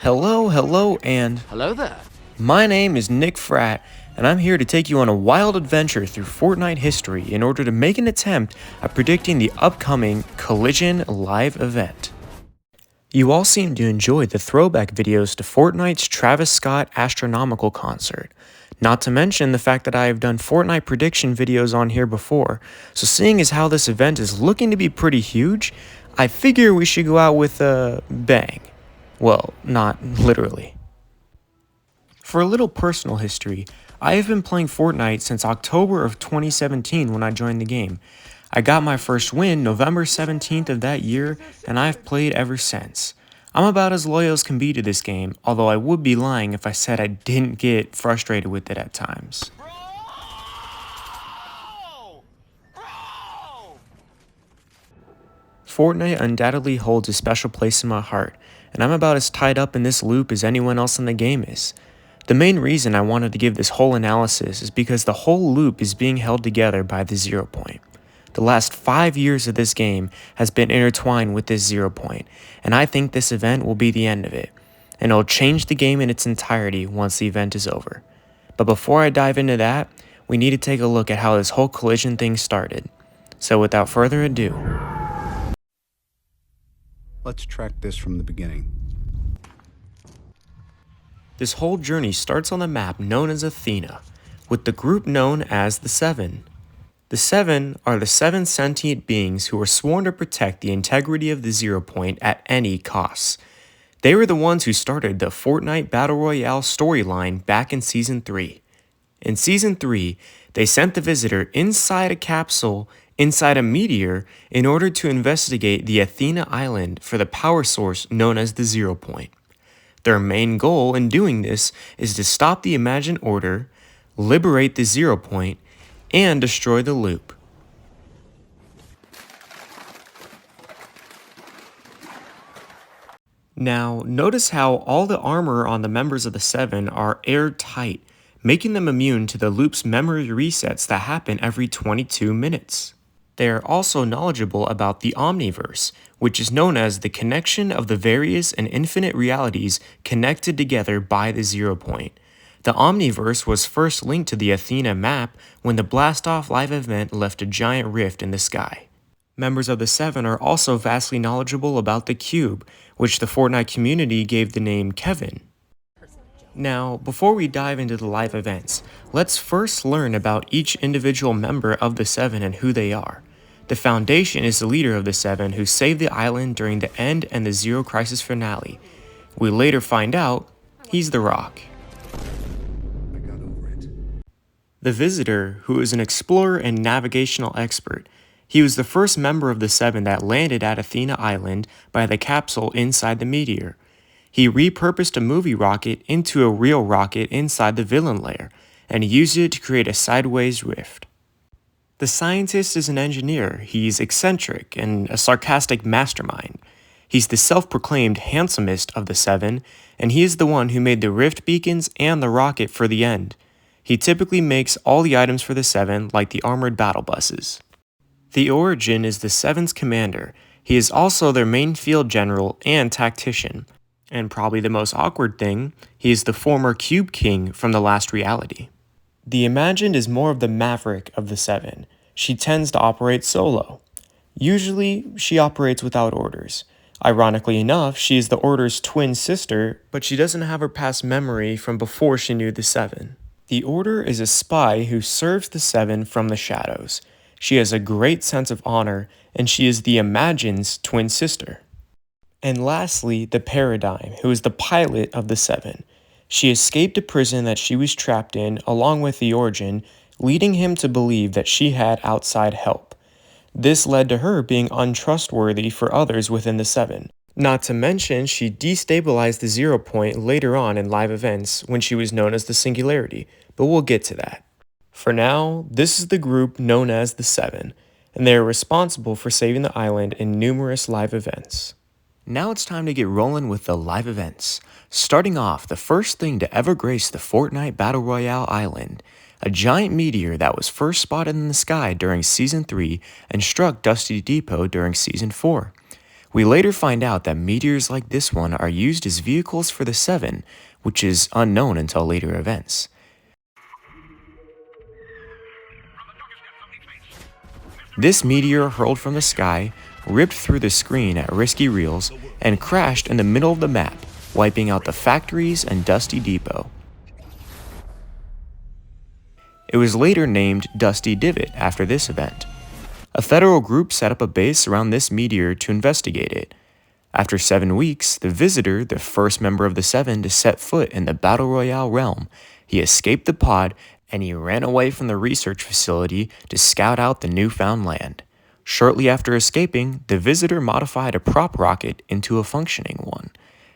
Hello, and Hello there. my name is Nick Fratt, and I'm here to take you on a wild adventure through Fortnite history in order to make an attempt at predicting the upcoming Collision live event. You all seem to enjoy the throwback videos to Fortnite's Travis Scott astronomical concert, not to mention the fact that I have done Fortnite prediction videos on here before, so seeing as how this event is looking to be pretty huge, I figure we should go out with a bang. Well, not literally. For a little personal history, I have been playing Fortnite since October of 2017 when I joined the game. I got my first win November 17th of that year, and I've played ever since. I'm about as loyal as can be to this game, although I would be lying if I said I didn't get frustrated with it at times. Fortnite undoubtedly holds a special place in my heart, and I'm about as tied up in this loop as anyone else in the game is. The main reason I wanted to give this whole analysis is because the whole loop is being held together by the 0 point. The last 5 years of this game has been intertwined with this 0 point, and I think this event will be the end of it, and it'll change the game in its entirety once the event is over. But before I dive into that, we need to take a look at how this whole collision thing started. So without further ado, let's track this from the beginning. this whole journey starts on the map known as Athena, with the group known as the Seven. The Seven are the 7 sentient beings who are sworn to protect the integrity of the 0 point at any cost. They were the ones who started the Fortnite Battle Royale storyline back in Season 3. In Season 3, they sent the visitor inside a capsule inside a meteor in order to investigate the Athena Island for the power source known as the 0 point. Their main goal in doing this is to stop the Imagined Order, liberate the 0 point, and destroy the loop. Now, notice how all the armor on the members of the Seven are airtight, making them immune to the loop's memory resets that happen every 22 minutes. They are also knowledgeable about the Omniverse, which is known as the connection of the various and infinite realities connected together by the 0 point. The Omniverse was first linked to the Athena map when the Blast-Off live event left a giant rift in the sky. Members of the Seven are also vastly knowledgeable about the Cube, which the Fortnite community gave the name Kevin. Now, before we dive into the live events, let's first learn about each individual member of the Seven and who they are. The Foundation is the leader of the Seven who saved the island during the end and the Zero Crisis finale. We later find out he's The Rock. The Visitor, who is an explorer and navigational expert. He was the first member of the Seven that landed at Athena Island by the capsule inside the meteor. He repurposed a movie rocket into a real rocket inside the villain lair, and used it to create a sideways rift. The Scientist is an engineer. He's eccentric and a sarcastic mastermind. He's the self-proclaimed handsomest of the Seven, and he is the one who made the rift beacons and the rocket for the end. He typically makes all the items for the Seven, like the armored battle buses. The Origin is the Seven's commander. He is also their main field general and tactician. And probably the most awkward thing, he is the former Cube King from the last reality. The Imagined is more of the maverick of the Seven. She tends to operate solo. Usually, she operates without orders. Ironically enough, she is the Order's twin sister, but she doesn't have her past memory from before she knew the Seven. The Order is a spy who serves the Seven from the shadows. She has a great sense of honor, and she is the Imagine's twin sister. And lastly, the Paradigm, who is the pilot of the Seven. She escaped a prison that she was trapped in along with the Origin, leading him to believe that she had outside help. This led to her being untrustworthy for others within the Seven. Not to mention, she destabilized the 0 point later on in live events when she was known as the Singularity, but we'll get to that. For now, this is the group known as the Seven, and they are responsible for saving the island in numerous live events. Now it's time to get rolling with the live events. Starting off, the first thing to ever grace the Fortnite Battle Royale island, a giant meteor that was first spotted in the sky during Season 3 and struck Dusty Depot during Season 4. We later find out that meteors like this one are used as vehicles for the Seven, which is unknown until later events. This meteor hurled from the sky, ripped through the screen at risky reels, and crashed in the middle of the map, wiping out the factories and Dusty Depot. It was later named Dusty Divot after this event. A federal group set up a base around this meteor to investigate it. After 7 weeks, the Visitor, the first member of the Seven to set foot in the Battle Royale realm, he escaped the pod and he ran away from the research facility to scout out the newfound land. Shortly after escaping, the Visitor modified a prop rocket into a functioning one,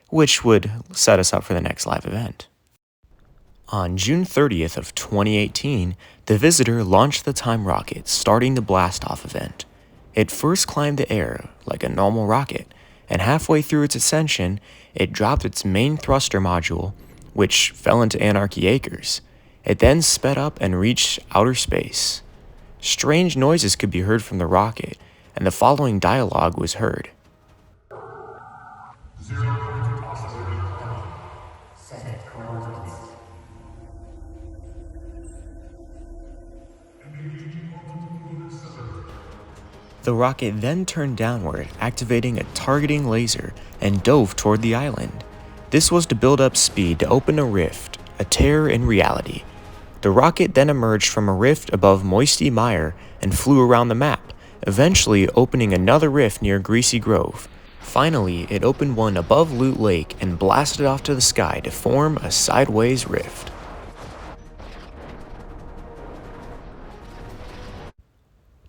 which would set us up for the next live event. On June 30th of 2018, the Visitor launched the time rocket, starting the blast-off event. It first climbed the air like a normal rocket, and halfway through its ascension, it dropped its main thruster module, which fell into Anarchy Acres. It then sped up and reached outer space. Strange noises could be heard from the rocket, and the following dialogue was heard. The rocket then turned downward, activating a targeting laser, and dove toward the island. This was to build up speed to open a rift, a tear in reality. The rocket then emerged from a rift above Moisty Mire and flew around the map, eventually opening another rift near Greasy Grove. Finally, it opened one above Loot Lake and blasted off to the sky to form a sideways rift.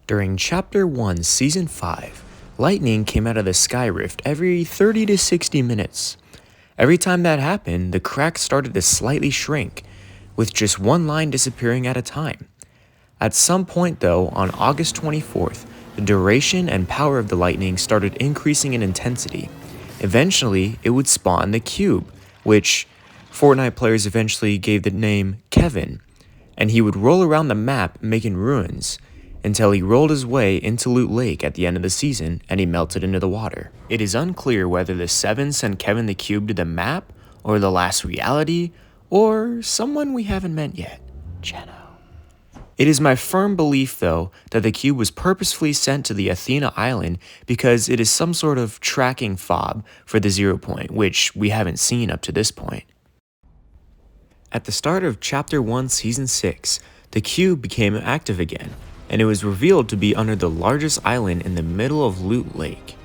During Chapter 1, Season 5, lightning came out of the sky rift every 30 to 60 minutes. Every time that happened, the crack started to slightly shrink, with just one line disappearing at a time. At some point though, on August 24th, the duration and power of the lightning started increasing in intensity. Eventually, it would spawn the cube, which Fortnite players eventually gave the name Kevin, and he would roll around the map making ruins, until he rolled his way into Loot Lake at the end of the season and he melted into the water. It is unclear whether the Seven sent Kevin the Cube to the map, or the last reality, or someone we haven't met yet. Chano. It is my firm belief, though, that the cube was purposefully sent to the Athena Island because it is some sort of tracking fob for the 0 point, which we haven't seen up to this point. At the start of Chapter 1, Season 6, the cube became active again, and it was revealed to be under the largest island in the middle of Loot Lake.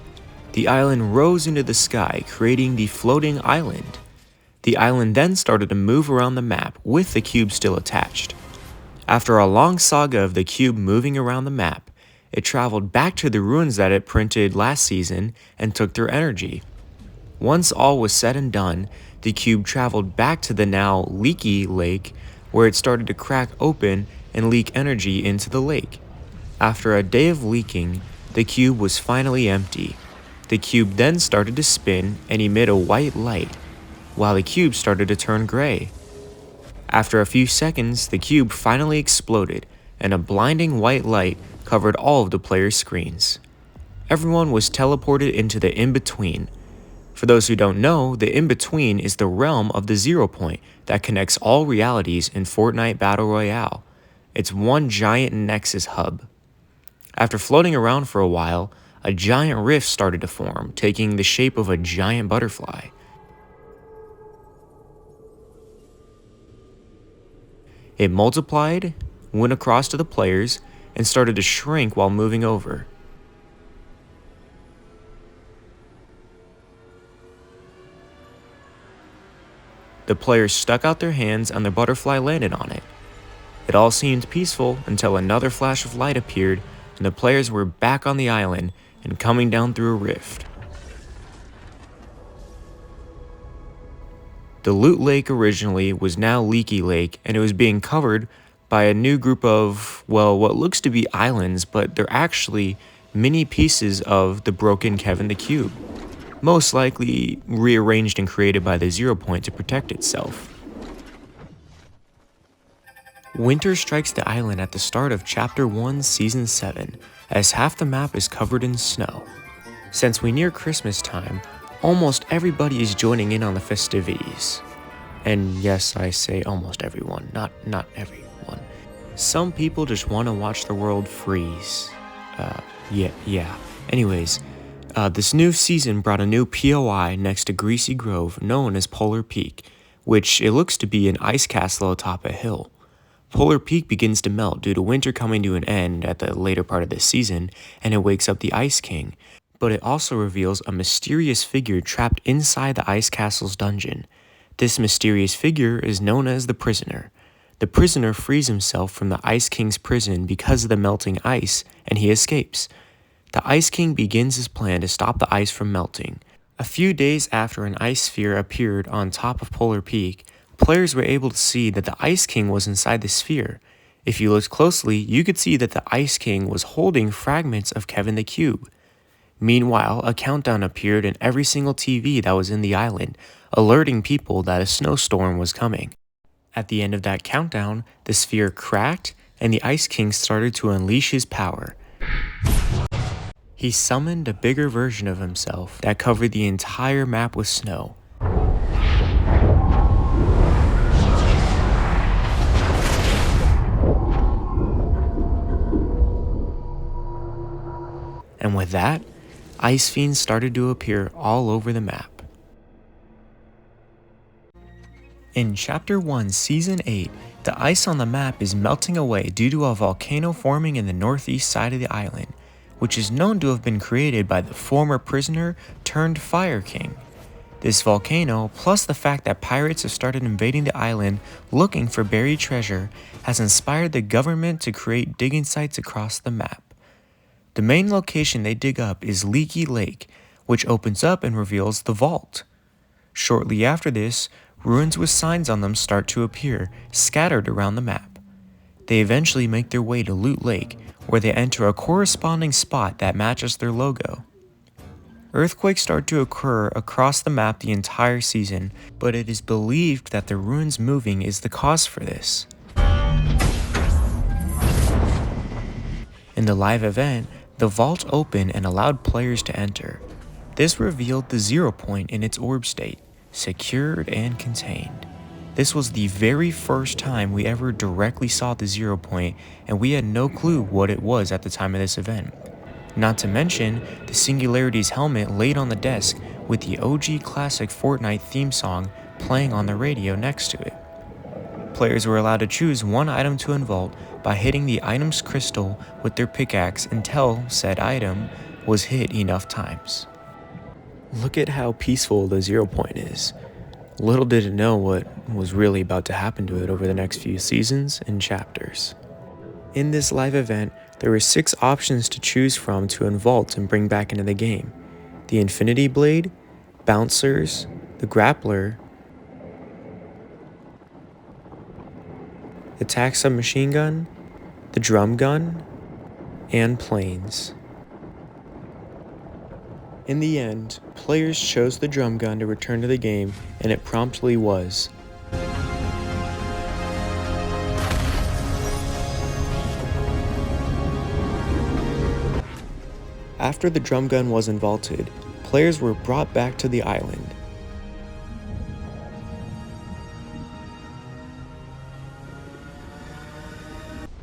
The island rose into the sky, creating the floating island. The island then started to move around the map with the cube still attached. After a long saga of the cube moving around the map, it traveled back to the ruins that it printed last season and took their energy. Once all was said and done, the cube traveled back to the now leaky lake, where it started to crack open and leak energy into the lake. After a day of leaking, the cube was finally empty. The cube then started to spin and emit a white light, while the cube started to turn gray. After a few seconds, the cube finally exploded, and a blinding white light covered all of the players' screens. Everyone was teleported into the in-between. For those who don't know, the in-between is the realm of the 0 point that connects all realities in Fortnite Battle Royale. It's one giant Nexus hub. After floating around for a while, a giant rift started to form, taking the shape of a giant butterfly. It multiplied, went across to the players, and started to shrink while moving over. The players stuck out their hands and the butterfly landed on it. It all seemed peaceful until another flash of light appeared and the players were back on the island and coming down through a rift. The Loot Lake originally was now Leaky Lake, and it was being covered by a new group of, well, what looks to be islands, but they're actually mini pieces of the broken Kevin the Cube, most likely rearranged and created by the 0 point to protect itself. Winter strikes the island at the start of Chapter 1, Season 7, as half the map is covered in snow. Since we near Christmas time, almost everybody is joining in on the festivities. And yes, I say almost everyone, not everyone. Some people just want to watch the world freeze. Yeah. Anyways, this new season brought a new POI next to Greasy Grove known as Polar Peak, which it looks to be an ice castle atop a hill. Polar Peak begins to melt due to winter coming to an end at the later part of this season, and it wakes up the Ice King, but it also reveals a mysterious figure trapped inside the ice castle's dungeon. This mysterious figure is known as the Prisoner. The Prisoner frees himself from the Ice King's prison because of the melting ice, and he escapes. The Ice King begins his plan to stop the ice from melting. A few days after an ice sphere appeared on top of Polar Peak, players were able to see that the Ice King was inside the sphere. If you looked closely, you could see that the Ice King was holding fragments of Kevin the Cube. Meanwhile, a countdown appeared in every single TV that was in the island, alerting people that a snowstorm was coming. At the end of that countdown, the sphere cracked, and the Ice King started to unleash his power. He summoned a bigger version of himself that covered the entire map with snow. And with that, ice fiends started to appear all over the map. In Chapter 1, Season 8, the ice on the map is melting away due to a volcano forming in the northeast side of the island, which is known to have been created by the former prisoner turned Fire King. This volcano, plus the fact that pirates have started invading the island looking for buried treasure, has inspired the government to create digging sites across the map. The main location they dig up is Leaky Lake, which opens up and reveals the vault. Shortly after this, ruins with signs on them start to appear, scattered around the map. They eventually make their way to Loot Lake, where they enter a corresponding spot that matches their logo. Earthquakes start to occur across the map the entire season, but it is believed that the ruins moving is the cause for this. In the live event, the vault opened and allowed players to enter. This revealed the 0 point in its orb state, secured and contained. This was the very first time we ever directly saw the 0 point, and we had no clue what it was at the time of this event. Not to mention, the Singularity's helmet laid on the desk with the OG classic Fortnite theme song playing on the radio next to it. Players were allowed to choose one item to unvault by hitting the item's crystal with their pickaxe until said item was hit enough times. Look at how peaceful the 0 point is. Little did it know what was really about to happen to it over the next few seasons and chapters. In this live event, there were 6 options to choose from to unvault and bring back into the game. The Infinity Blade, Bouncers, the Grappler, the Tac Submachine Gun, the Drum Gun, and Planes. In the end, players chose the Drum Gun to return to the game, and it promptly was. After the Drum Gun was unvaulted, players were brought back to the island.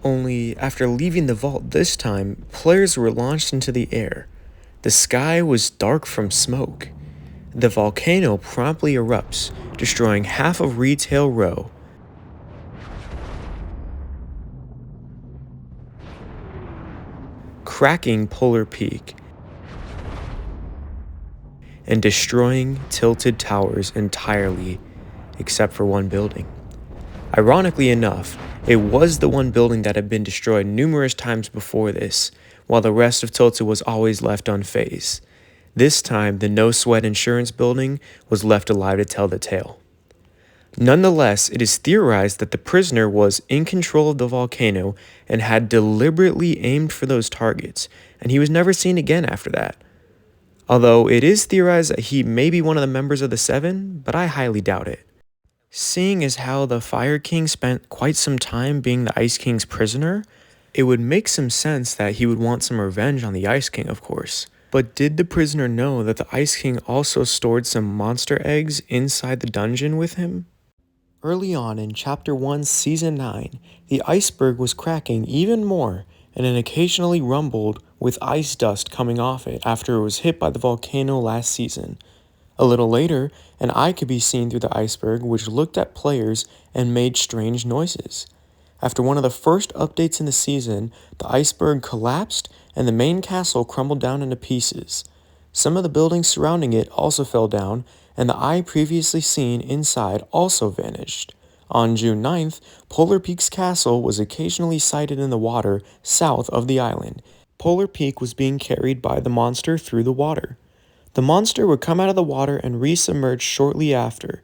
Only, after leaving the vault this time, players were launched into the air. The sky was dark from smoke. The volcano promptly erupts, destroying half of Retail Row. Cracking Polar Peak, and destroying Tilted Towers entirely, except for one building. Ironically enough, it was the one building that had been destroyed numerous times before this, while the rest of Tilted was always left unfazed. This time, the No Sweat Insurance building was left alive to tell the tale. Nonetheless, it is theorized that the prisoner was in control of the volcano and had deliberately aimed for those targets, and he was never seen again after that. Although it is theorized that he may be one of the members of the Seven, but I highly doubt it. Seeing as how the Fire King spent quite some time being the Ice King's prisoner, it would make some sense that he would want some revenge on the Ice King, of course. But did the prisoner know that the Ice King also stored some monster eggs inside the dungeon with him? Early on in Chapter 1, Season 9, the iceberg was cracking even more, and it occasionally rumbled with ice dust coming off it after it was hit by the volcano last season. A little later, an eye could be seen through the iceberg which looked at players and made strange noises. After one of the first updates in the season, the iceberg collapsed and the main castle crumbled down into pieces. Some of the buildings surrounding it also fell down, and the eye previously seen inside also vanished. On June 9th, Polar Peak's castle was occasionally sighted in the water south of the island. Polar Peak was being carried by the monster through the water. The monster would come out of the water and re-submerge shortly after.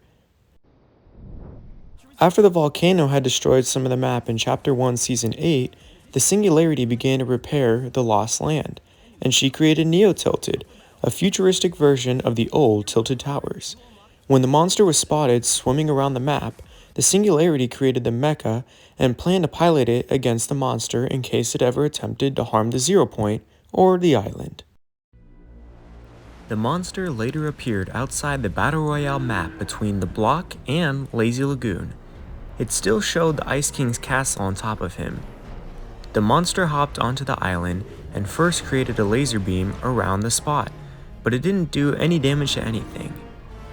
After the volcano had destroyed some of the map in Chapter 1, Season 8, the Singularity began to repair the lost land, and she created Neo-Tilted, a futuristic version of the old Tilted Towers. When the monster was spotted swimming around the map, the Singularity created the mecha and planned to pilot it against the monster in case it ever attempted to harm the 0 Point or the island. The monster later appeared outside the Battle Royale map between the block and Lazy Lagoon. It still showed the Ice King's castle on top of him. The monster hopped onto the island and first created a laser beam around the spot, but it didn't do any damage to anything.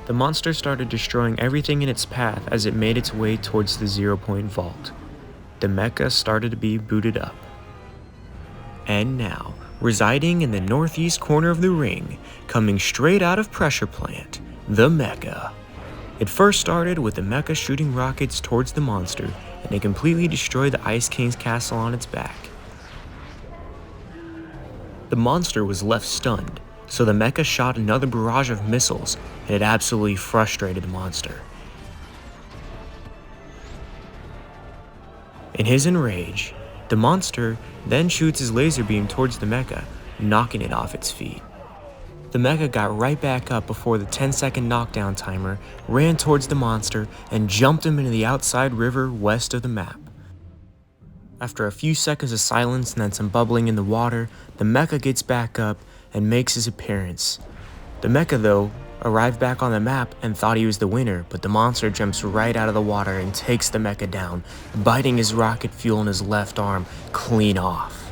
The monster started destroying everything in its path as it made its way towards the 0 Point vault. The mecha started to be booted up. And now, residing in the northeast corner of the ring, coming straight out of Pressure Plant, the mecha. It first started with the mecha shooting rockets towards the monster, and it completely destroyed the Ice King's castle on its back. The monster was left stunned, so the mecha shot another barrage of missiles, and it absolutely frustrated the monster. In his enrage, the monster then shoots his laser beam towards the mecha, knocking it off its feet. The mecha got right back up before the 10-second knockdown timer, ran towards the monster, and jumped him into the outside river west of the map. After a few seconds of silence and then some bubbling in the water, the mecha gets back up and makes his appearance. The mecha, though, arrived back on the map and thought he was the winner, but the monster jumps right out of the water and takes the mecha down, biting his rocket fuel in his left arm clean off.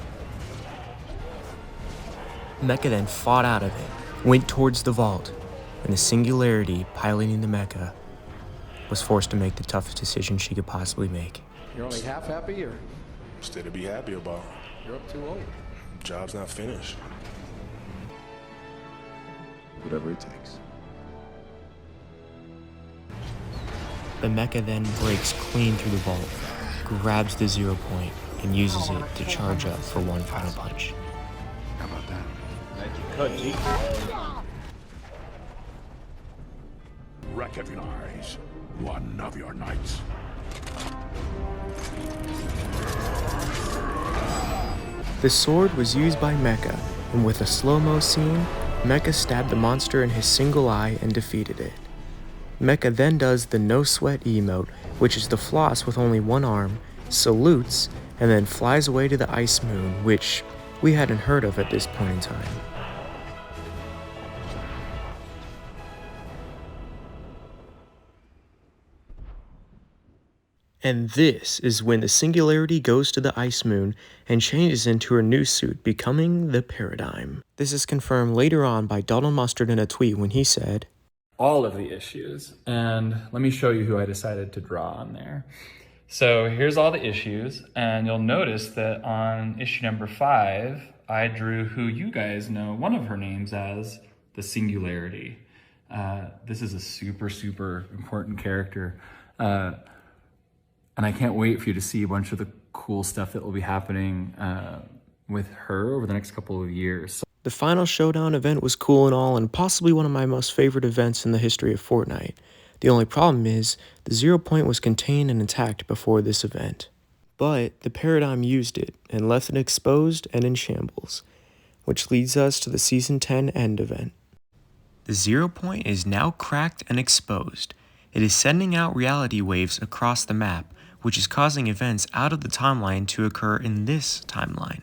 Mecha then fought out of it, went towards the vault, and the Singularity, piloting the mecha, was forced to make the toughest decision she could possibly make. You're only half happy, or Still to be happy about. you're up too old? Job's not finished. Whatever it takes. The mecha then breaks clean through the vault, grabs the 0 Point, and uses it to charge up for one final punch. How about that? Recognize one of your knights. The sword was used by Mecha, and with a slow-mo scene, Mecha stabbed the monster in his single eye and defeated it. Mecha then does the no sweat emote, which is the floss with only one arm, salutes, and then flies away to the ice moon, which we hadn't heard of at this point in time. And this is when the Singularity goes to the Ice Moon and changes into her new suit, becoming the Paradigm. This is confirmed later on by Donald Mustard in a tweet when he said, all of the issues, and let me show you who I decided to draw on there. So here's all the issues, and you'll notice that on issue number 5, I drew who you guys know one of her names as the Singularity. This is a super important character. And I can't wait for you to see a bunch of the cool stuff that will be happening with her over the next couple of years. The final showdown event was cool and all, and possibly one of my most favorite events in the history of Fortnite. The only problem is, the 0 Point was contained and intact before this event. But the Paradigm used it, and left it exposed and in shambles, which leads us to the Season 10 end event. The 0 Point is now cracked and exposed. It is sending out reality waves across the map, which is causing events out of the timeline to occur in this timeline.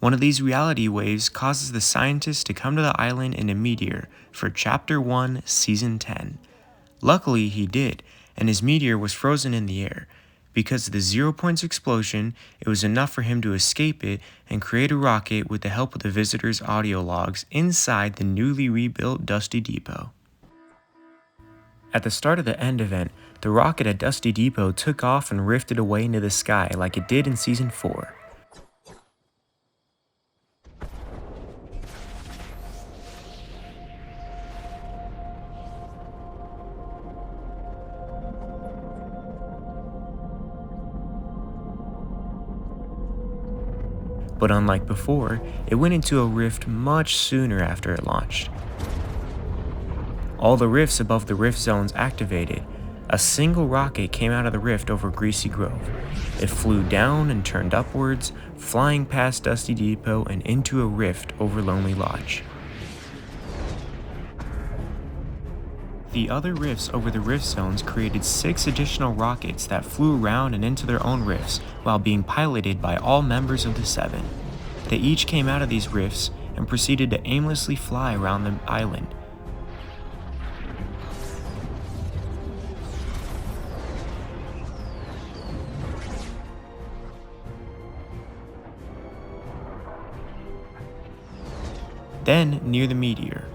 One of these reality waves causes the scientists to come to the island in a meteor for Chapter 1, Season 10. Luckily, he did, and his meteor was frozen in the air. Because of the 0 points explosion, it was enough for him to escape it and create a rocket with the help of the visitor's audio logs inside the newly rebuilt Dusty Depot. At the start of the end event, the rocket at Dusty Depot took off and rifted away into the sky like it did in Season 4. But unlike before, it went into a rift much sooner after it launched. All the rifts above the rift zones activated. A single rocket came out of the rift over Greasy Grove. It flew down and turned upwards, flying past Dusty Depot and into a rift over Lonely Lodge. The other rifts over the rift zones created 6 additional rockets that flew around and into their own rifts while being piloted by all members of the 7. They each came out of these rifts and proceeded to aimlessly fly around the island. Then near the meteor.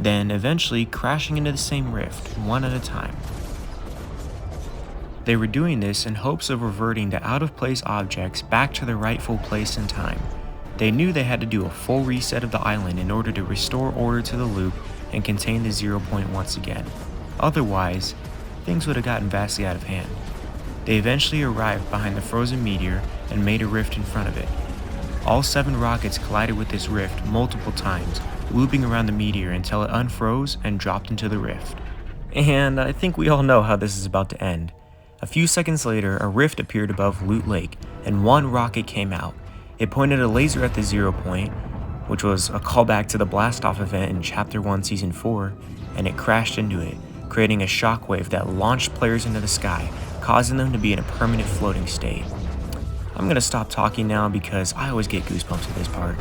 Then eventually crashing into the same rift, one at a time. They were doing this in hopes of reverting the out-of-place objects back to their rightful place and time. They knew they had to do a full reset of the island in order to restore order to the loop and contain the 0 point once again. Otherwise, things would have gotten vastly out of hand. They eventually arrived behind the frozen meteor and made a rift in front of it. All 7 rockets collided with this rift multiple times, looping around the meteor until it unfroze and dropped into the rift. And I think we all know how this is about to end. A few seconds later, a rift appeared above Loot Lake, and one rocket came out. It pointed a laser at the 0 point, which was a callback to the blast-off event in Chapter 1, Season 4, and it crashed into it, creating a shockwave that launched players into the sky, causing them to be in a permanent floating state. I'm gonna stop talking now because I always get goosebumps at this part.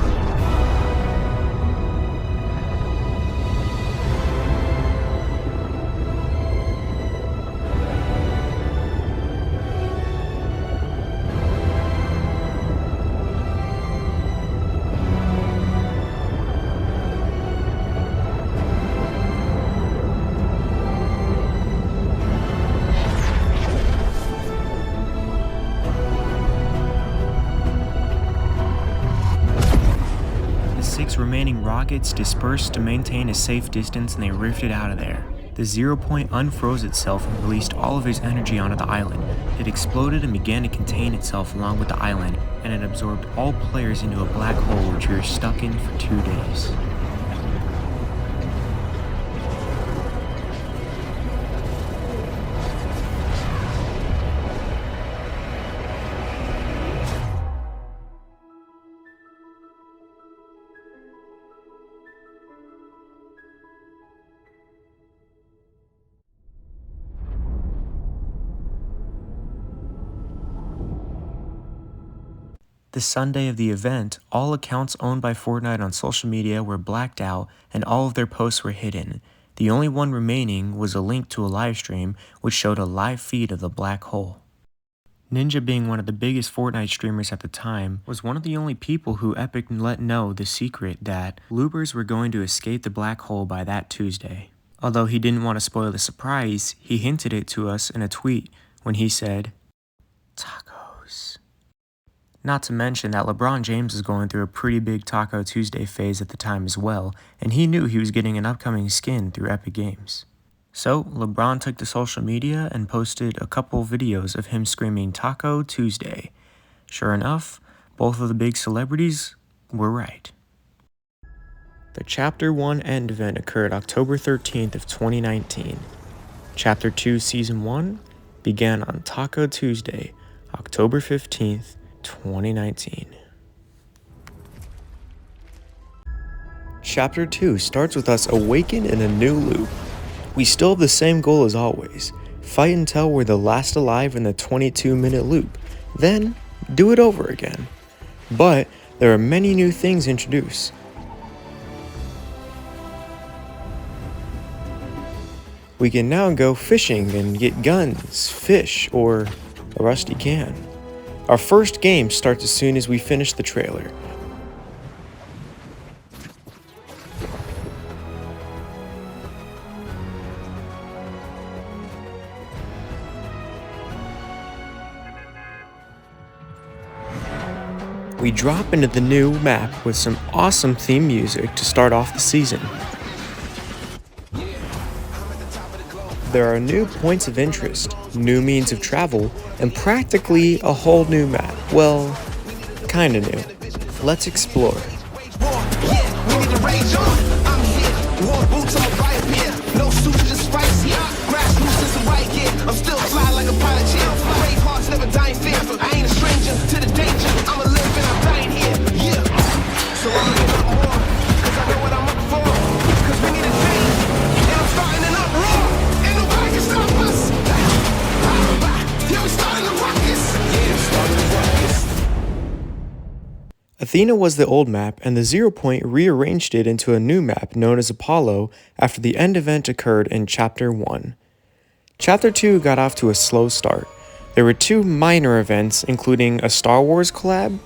Remaining rockets dispersed to maintain a safe distance and they rifted out of there. The 0 point unfroze itself and released all of its energy onto the island. It exploded and began to contain itself along with the island, and it absorbed all players into a black hole which we were stuck in for 2 days. The Sunday of the event, all accounts owned by Fortnite on social media were blacked out and all of their posts were hidden. The only one remaining was a link to a livestream which showed a live feed of the black hole. Ninja, being one of the biggest Fortnite streamers at the time, was one of the only people who Epic let know the secret that loopers were going to escape the black hole by that Tuesday. Although he didn't want to spoil the surprise, he hinted it to us in a tweet when he said, "Tacos." Not to mention that LeBron James was going through a pretty big Taco Tuesday phase at the time as well, and he knew he was getting an upcoming skin through Epic Games. So, LeBron took to social media and posted a couple videos of him screaming Taco Tuesday. Sure enough, both of the big celebrities were right. The Chapter 1 end event occurred October 13th of 2019. Chapter 2 Season 1 began on Taco Tuesday, October 15th, 2019. Chapter 2 starts with us awakened in a new loop. We still have the same goal as always, fight until we're the last alive in the 22-minute loop, then do it over again. But there are many new things introduced. We can now go fishing and get guns, fish, or a rusty can. Our first game starts as soon as we finish the trailer. We drop into the new map with some awesome theme music to start off the season. There are new points of interest, new means of travel, and practically a whole new map. Well, kinda new. Let's explore. Athena was the old map, and the 0 Point rearranged it into a new map known as Apollo after the end event occurred in Chapter 1. Chapter 2 got off to a slow start. There were 2 minor events, including a Star Wars collab,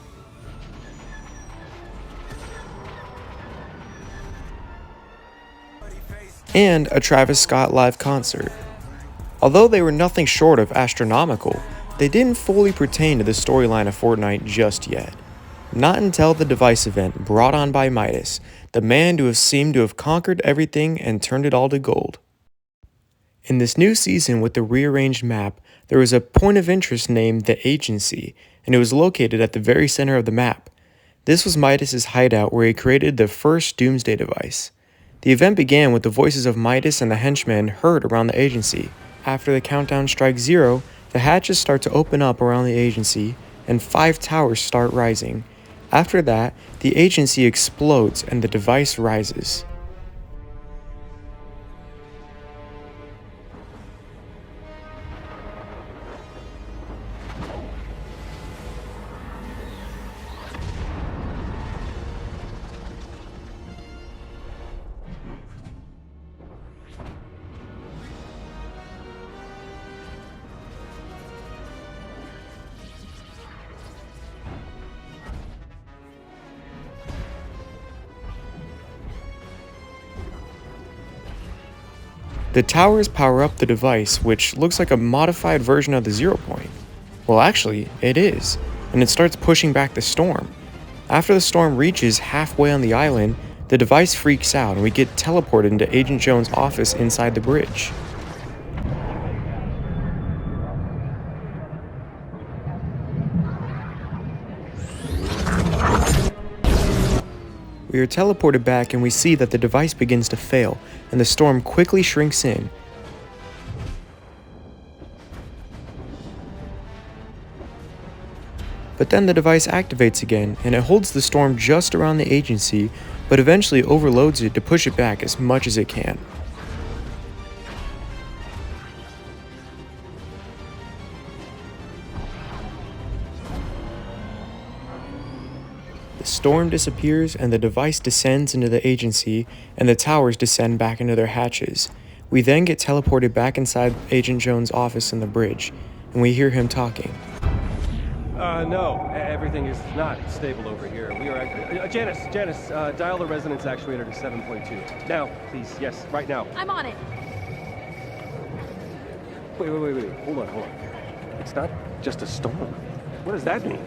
and a Travis Scott live concert. Although they were nothing short of astronomical, they didn't fully pertain to the storyline of Fortnite just yet. Not until the device event brought on by Midas, the man who seemed to have conquered everything and turned it all to gold. In this new season with the rearranged map, there was a point of interest named the Agency, and it was located at the very center of the map. This was Midas' hideout where he created the first Doomsday device. The event began with the voices of Midas and the henchmen heard around the Agency. After the countdown strikes 0, the hatches start to open up around the Agency, and 5 towers start rising. After that, the Agency explodes and the device rises. The towers power up the device, which looks like a modified version of the 0 Point. Well, actually, it is, and it starts pushing back the storm. After the storm reaches halfway on the island, the device freaks out and we get teleported into Agent Jones' office inside the bridge. We are teleported back and we see that the device begins to fail, and the storm quickly shrinks in. But then the device activates again, and it holds the storm just around the Agency, but eventually overloads it to push it back as much as it can. The storm disappears and the device descends into the Agency, and the towers descend back into their hatches. We then get teleported back inside Agent Jones' office in the bridge, and we hear him talking. No, everything is not stable over here. We are Janice, dial the resonance actuator to 7.2. Now, please, yes, right now. I'm on it. Wait, hold on. It's not just a storm. What does that mean?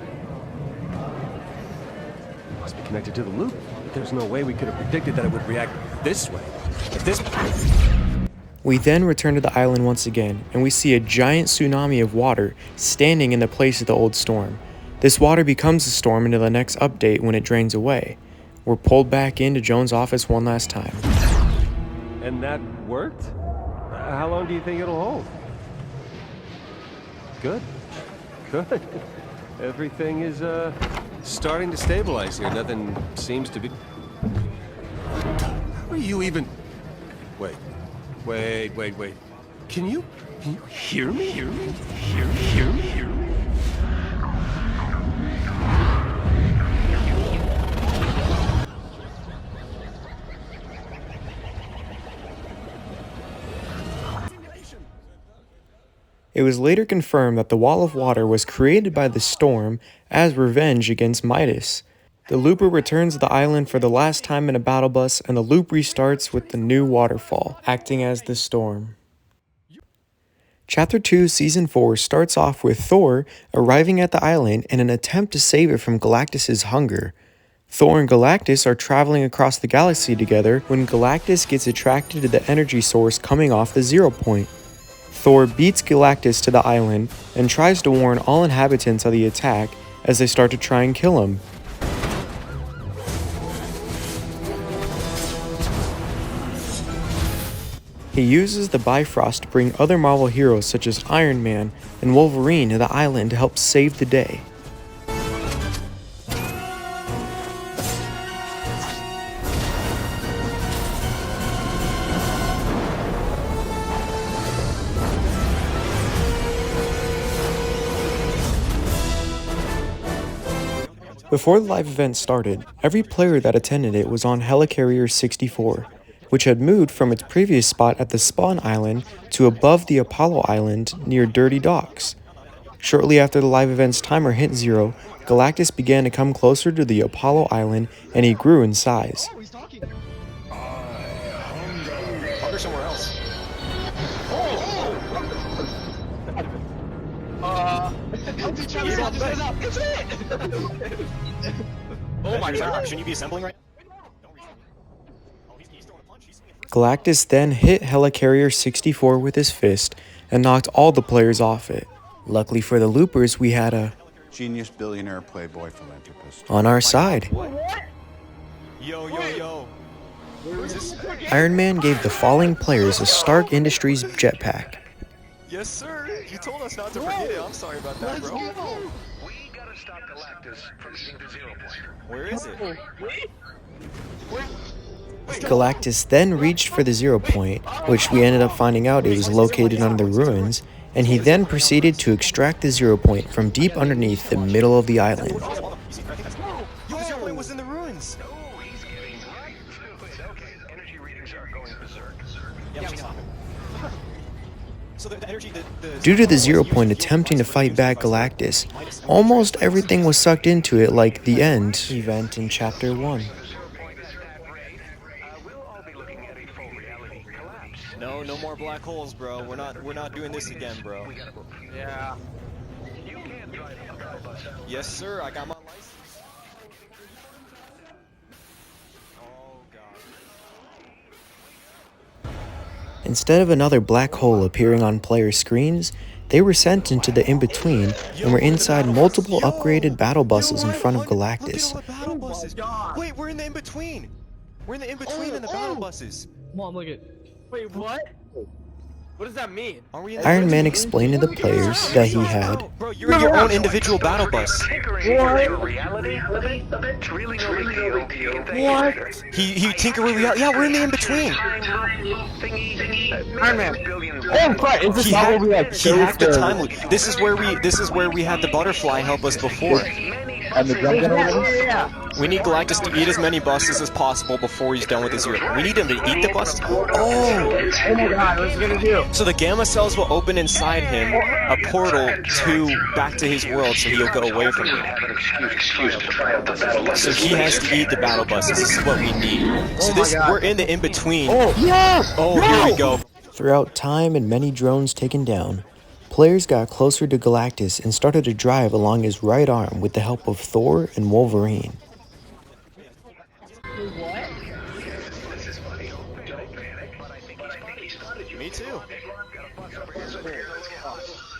Must be connected to the loop. There's no way we could have predicted that it would react this way. At this point. We then return to the island once again, and we see a giant tsunami of water standing in the place of the old storm. This water becomes a storm into the next update when it drains away. We're pulled back into Jones' office one last time. And that worked? How long do you think it'll hold? Good. Everything is, starting to stabilize here. Nothing seems to be... Are you even... Wait. Can you hear me? Hear me? It was later confirmed that the wall of water was created by the storm as revenge against Midas. The looper returns to the island for the last time in a battle bus, and the loop restarts with the new waterfall, acting as the storm. Chapter 2, Season 4 starts off with Thor arriving at the island in an attempt to save it from Galactus' hunger. Thor and Galactus are traveling across the galaxy together when Galactus gets attracted to the energy source coming off the 0 point. Thor beats Galactus to the island and tries to warn all inhabitants of the attack as they start to try and kill him. He uses the Bifrost to bring other Marvel heroes such as Iron Man and Wolverine to the island to help save the day. Before the live event started, every player that attended it was on Helicarrier 64, which had moved from its previous spot at the Spawn Island to above the Apollo Island near Dirty Docks. Shortly after the live event's timer hit 0, Galactus began to come closer to the Apollo Island and he grew in size. Hunger somewhere else. Oh my god, shouldn't you be assembling right now? Galactus then hit Helicarrier 64 with his fist and knocked all the players off it. Luckily for the loopers, we had a Genius, billionaire, playboy, philanthropist. on our side. Yo. Where is this? Iron Man gave the falling players a Stark Industries jetpack. Yes, sir. You told us not to forget it. I'm sorry about that, bro. We gotta stop Galactus from hitting the 0 point. Where is it? Galactus then reached for the 0 point, which we ended up finding out it was located under the ruins, and he then proceeded to extract the 0 point from deep underneath the middle of the island. Yo, the 0 point was in the ruins. Oh, he's getting right to it. Okay, his energy readings are going berserk. Yeah, we should stop him. So the energy, Due to the 0 point attempting to fight back Galactus, almost everything was sucked into it like the end event in Chapter 1. We'll all be looking at a full reality collapse. No more black holes, bro. We're not doing this again, bro. Yeah. You can't drive a battle bus. Yes, sir. I got my license. Oh god. Instead of another black hole appearing on player screens, they were sent into the in-between and were inside multiple upgraded battle buses in front of Galactus. Look at all the battle buses. Wait, we're in the in-between. We're in the in-between in the battle buses. Mom, look at. Wait, what? What does that mean? Are we in the Iron Man explained to the players that he had Bro, you're in your own individual battle bus. Tinkering with your reality a bit. Really no big deal. What? He tinker with reality. Yeah, we're in the in-between. Iron Man. Oh, fuck! Is this He not where we like he hacked the time loop. This is where we had the butterfly help us before. And the drum gun over there? Yeah. We need Galactus to eat as many buses as possible before he's done with his 0. We need him to eat the bus. Oh! Oh my god, what's he gonna do? So the gamma cells will open inside him a portal back to his world, so he'll go away from it. So he has to eat the battle buses. This is what we need. So we're in the in-between. Oh, here we go. Throughout time and many drones taken down, players got closer to Galactus and started to drive along his right arm with the help of Thor and Wolverine. Me too.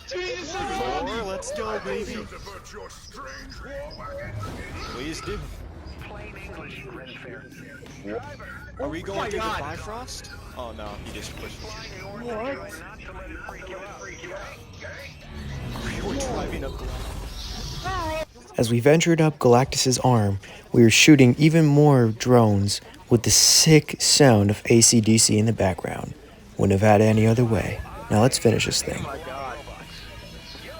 Thor, let's go, baby. Please do. Are we going through the Bifrost? Oh no, he just pushed me. We're driving up As we ventured up Galactus' arm, we were shooting even more drones with the sick sound of AC/DC in the background. Wouldn't have had it any other way. Now let's finish this thing.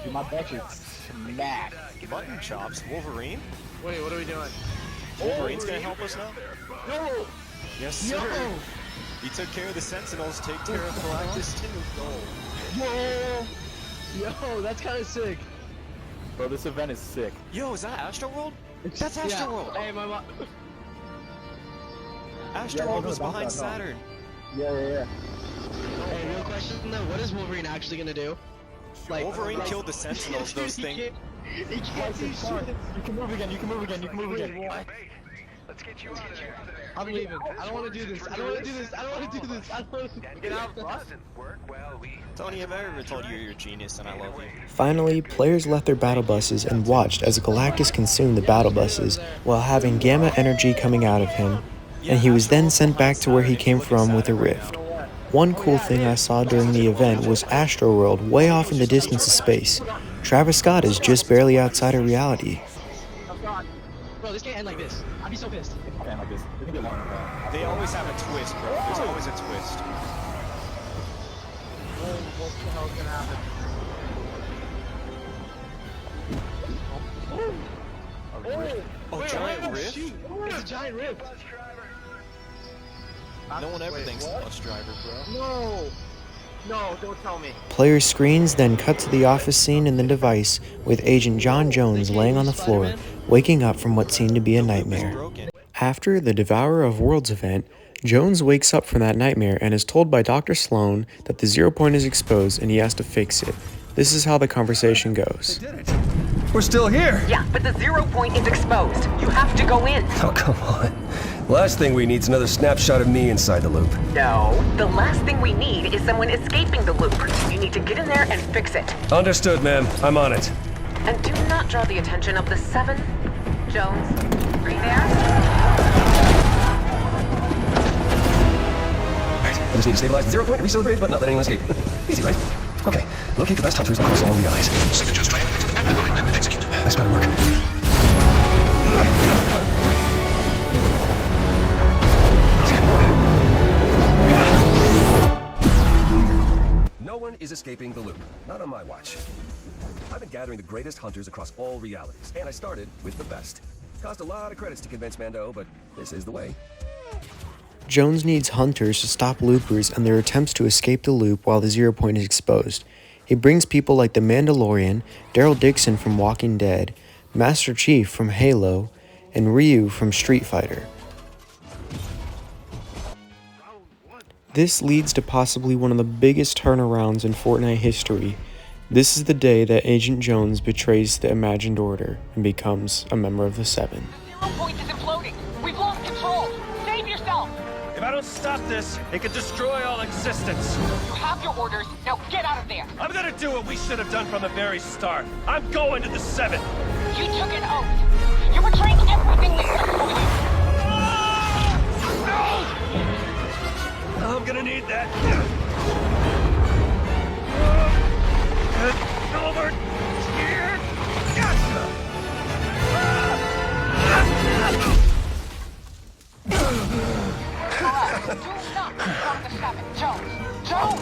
Dude, my butt is smacked. Mutton chops. Wolverine? Wait, what are we doing? Wolverine's gonna help us now? No! Yes, sir. Yo! He took care of the Sentinels, take care of Galactus too. Yo! Yo, that's kind of sick. Bro, this event is sick. Yo, is that Astroworld? That's Astroworld. Hey, my mom. Astroworld was behind Saturn. Yeah. Hey, real question though, what is Wolverine actually gonna do? Wolverine killed the Sentinels, those things. He can't do shit. You can move again, Wait, let's get you out of there. I'm leaving. I don't want to do this. I don't want to do this. I don't want to do this. I don't want to Get out, doesn't work well. Tony, have I ever told you you're a genius and I love you? Finally, players left their battle buses and watched as Galactus consumed the battle buses while having gamma energy coming out of him, and he was then sent back to where he came from with a rift. One cool thing I saw during the event was Astroworld way off in the distance of space. Travis Scott is just barely outside of reality. Bro, this can't end like this. I'd be so pissed. And like this. It's gonna be long. They always have a twist, bro. There's always a twist. What the hell's gonna happen? Oh, giant rift? It's a giant rift. No one ever thinks bus driver, bro. No, don't tell me. Player screens then cut to the office scene in the device with Agent John Jones laying on the floor, waking up from what seemed to be a nightmare. After the Devourer of Worlds event, Jones wakes up from that nightmare and is told by Dr. Sloan that the 0 point is exposed and he has to fix it. This is how the conversation goes. We're still here. Yeah, but the 0 point is exposed. You have to go in. Oh, come on. Last thing we need is another snapshot of me inside the loop. No, the last thing we need is someone escaping the loop. You need to get in there and fix it. Understood, ma'am. I'm on it. And do not draw the attention of the 7. Jones, are you there? Right. I just need to stabilize the 0 point and re-celebrate, but not let anyone escape. Easy, right? Okay. Locate the best hunters across all the eyes. Signatures triangulated to the pipeline. Execute. This better work. No one is escaping the loop. Not on my watch. I've been gathering the greatest hunters across all realities, and I started with the best. Cost a lot of credits to convince Mando, but this is the way. Jones needs hunters to stop loopers and their attempts to escape the loop while the 0 point is exposed. He brings people like the Mandalorian, Daryl Dixon from Walking Dead, Master Chief from Halo, and Ryu from Street Fighter. This leads to possibly one of the biggest turnarounds in Fortnite history. This is the day that Agent Jones betrays the Imagined Order and becomes a member of the 7. 0 point is imploding. We've lost control. Save yourself. If I don't stop this, it could destroy all existence. You have your orders. Now get out of there. I'm gonna do what we should have done from the very start. I'm going to the 7. You took an oath. You're betraying everything we took for you. I'm gonna need that. Over here. Gotcha. Do not confront the 7. Jones. Jones!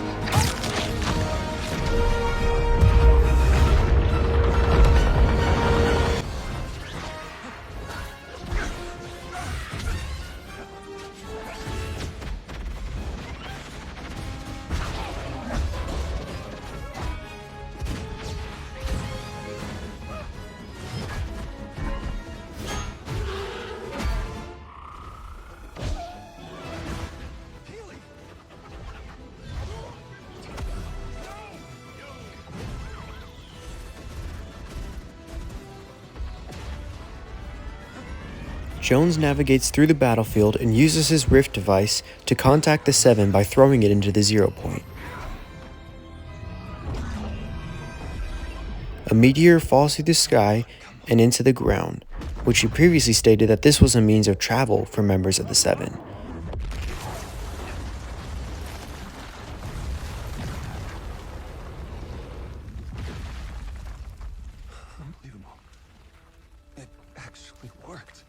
Jones navigates through the battlefield and uses his rift device to contact the 7 by throwing it into the 0 point. A meteor falls through the sky and into the ground, which he previously stated that this was a means of travel for members of the 7. Unbelievable. It actually worked.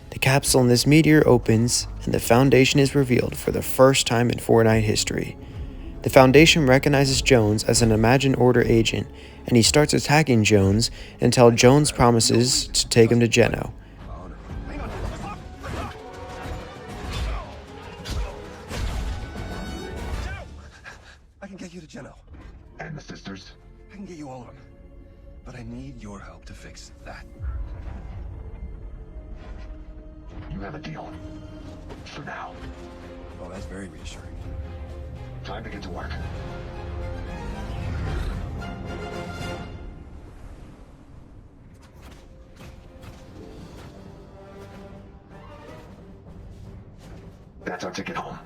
The capsule in this meteor opens, and the Foundation is revealed for the first time in Fortnite history. The Foundation recognizes Jones as an Imagined Order agent, and he starts attacking Jones until Jones promises to take him to Geno. I can get you to Geno. And the sisters? I can get you all of them. But I need your help to fix that. You have a deal. For now. Oh, that's very reassuring. Time to get to work. That's our ticket home.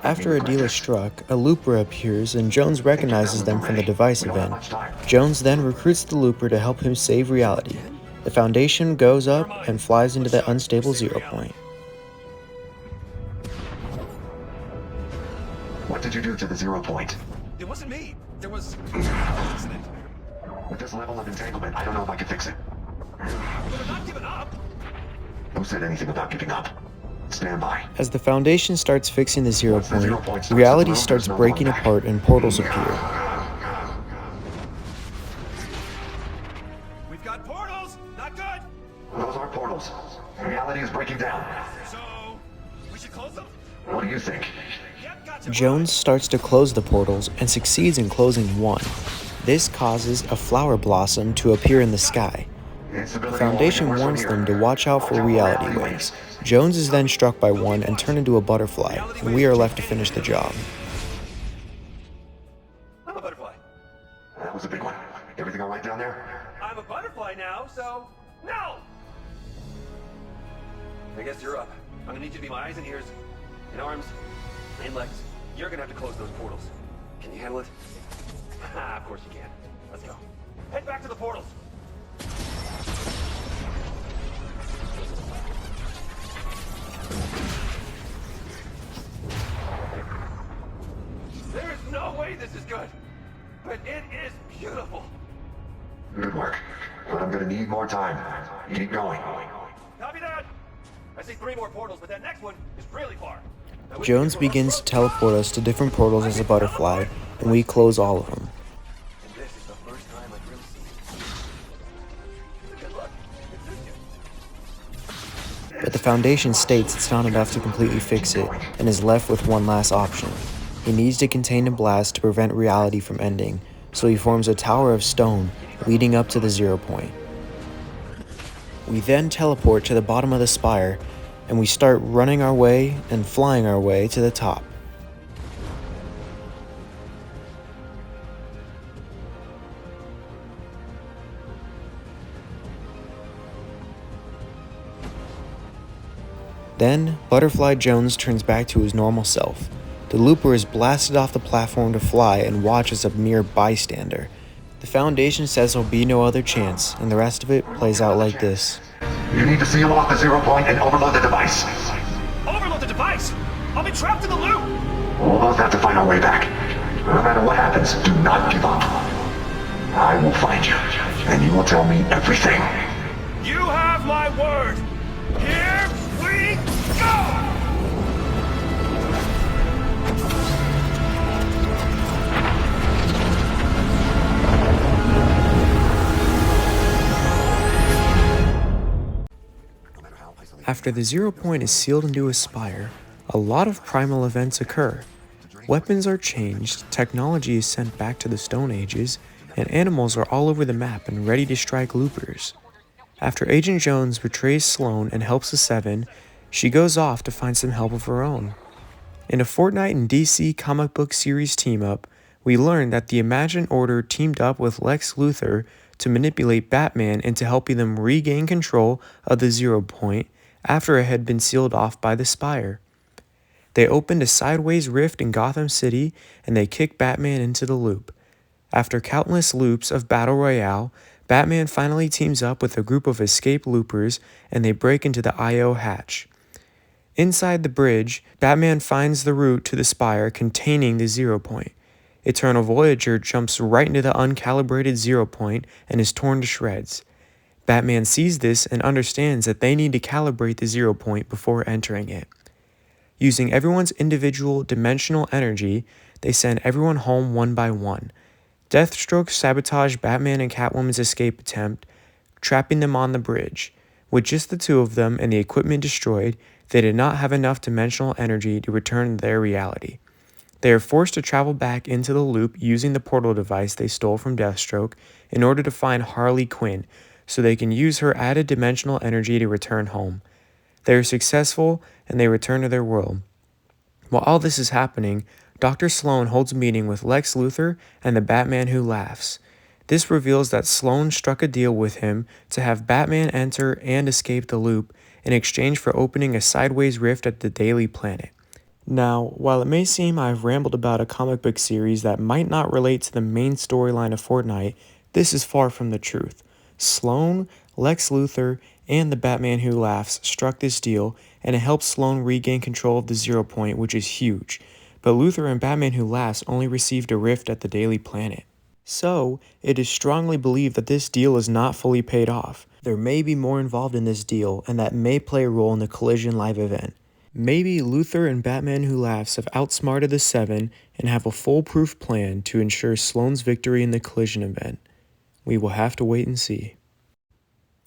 After a deal is struck, a looper appears and Jones recognizes them from the device event. Jones then recruits the looper to help him save reality. The Foundation goes up and flies into the unstable 0 point. What did you do to the 0 point? It wasn't me. There was an accident. With this level of entanglement, I don't know if I can fix it. But I'm not giving up. Who said anything about giving up? Stand by. As the Foundation starts fixing the 0 point, reality starts breaking apart and portals appear. We've got portals! Not good! Those are portals. Reality is breaking down. So, we should close them? What do you think? Yep, gotcha. Jones starts to close the portals and succeeds in closing one. This causes a flower blossom to appear in the sky. The Foundation warns them to watch out for reality waves. Jones is then struck by one and turned into a butterfly, and we are left to finish the job. I'm a butterfly. That was a big one. Everything all right down there? I'm a butterfly now, so no! I guess you're up. I'm gonna need you to be my eyes and ears, and arms, and legs. You're gonna have to close those portals. Can you handle it? Of course you can. Let's go. Head back to the portals. There's no way this is good, but it is beautiful. Good work. But I'm gonna need more time. Keep going. Copy that. I see 3 more portals, but that next one is really far. Jones begins to teleport us to different portals as a butterfly, and we close all of them. And this is the first time I've really seen it. Good luck. But the Foundation states it's not enough to completely fix it, and is left with one last option. He needs to contain a blast to prevent reality from ending, so he forms a tower of stone leading up to the 0 point. We then teleport to the bottom of the spire, and we start running our way and flying our way to the top. Then, Butterfly Jones turns back to his normal self. The looper is blasted off the platform to fly and watch as a mere bystander. The Foundation says there'll be no other chance, and the rest of it plays out like this. You need to seal off the 0 point and overload the device. Overload the device! I'll be trapped in the loop! We'll both have to find our way back. No matter what happens, do not give up. I will find you, and you will tell me everything. You have my word! Here we go! After the 0 point is sealed into a spire, a lot of primal events occur. Weapons are changed, technology is sent back to the Stone Ages, and animals are all over the map and ready to strike loopers. After Agent Jones betrays Sloane and helps the Seven, she goes off to find some help of her own. In a Fortnite and DC comic book series team-up, we learn that the Imagined Order teamed up with Lex Luthor to manipulate Batman into helping them regain control of the 0 point after it had been sealed off by the Spire. They opened a sideways rift in Gotham City and they kicked Batman into the loop. After countless loops of Battle Royale, Batman finally teams up with a group of escaped loopers and they break into the I.O. hatch. Inside the bridge, Batman finds the route to the Spire containing the 0 point. Eternal Voyager jumps right into the uncalibrated 0 point and is torn to shreds. Batman sees this and understands that they need to calibrate the 0 point before entering it. Using everyone's individual dimensional energy, they send everyone home one by one. Deathstroke sabotaged Batman and Catwoman's escape attempt, trapping them on the bridge. With just the two of them and the equipment destroyed, they did not have enough dimensional energy to return to their reality. They are forced to travel back into the loop using the portal device they stole from Deathstroke in order to find Harley Quinn, so they can use her added dimensional energy to return home. They are successful, and they return to their world. While all this is happening, Dr. Sloan holds a meeting with Lex Luthor and the Batman Who Laughs. This reveals that Sloan struck a deal with him to have Batman enter and escape the loop in exchange for opening a sideways rift at the Daily Planet. Now, while it may seem I've rambled about a comic book series that might not relate to the main storyline of Fortnite, this is far from the truth. Sloan, Lex Luthor, and the Batman Who Laughs struck this deal, and it helps Sloan regain control of the Zero Point, which is huge. But Luthor and Batman Who Laughs only received a rift at the Daily Planet. So, it is strongly believed that this deal is not fully paid off. There may be more involved in this deal, and that may play a role in the Collision live event. Maybe Luthor and Batman Who Laughs have outsmarted the Seven and have a foolproof plan to ensure Sloan's victory in the Collision event. We will have to wait and see.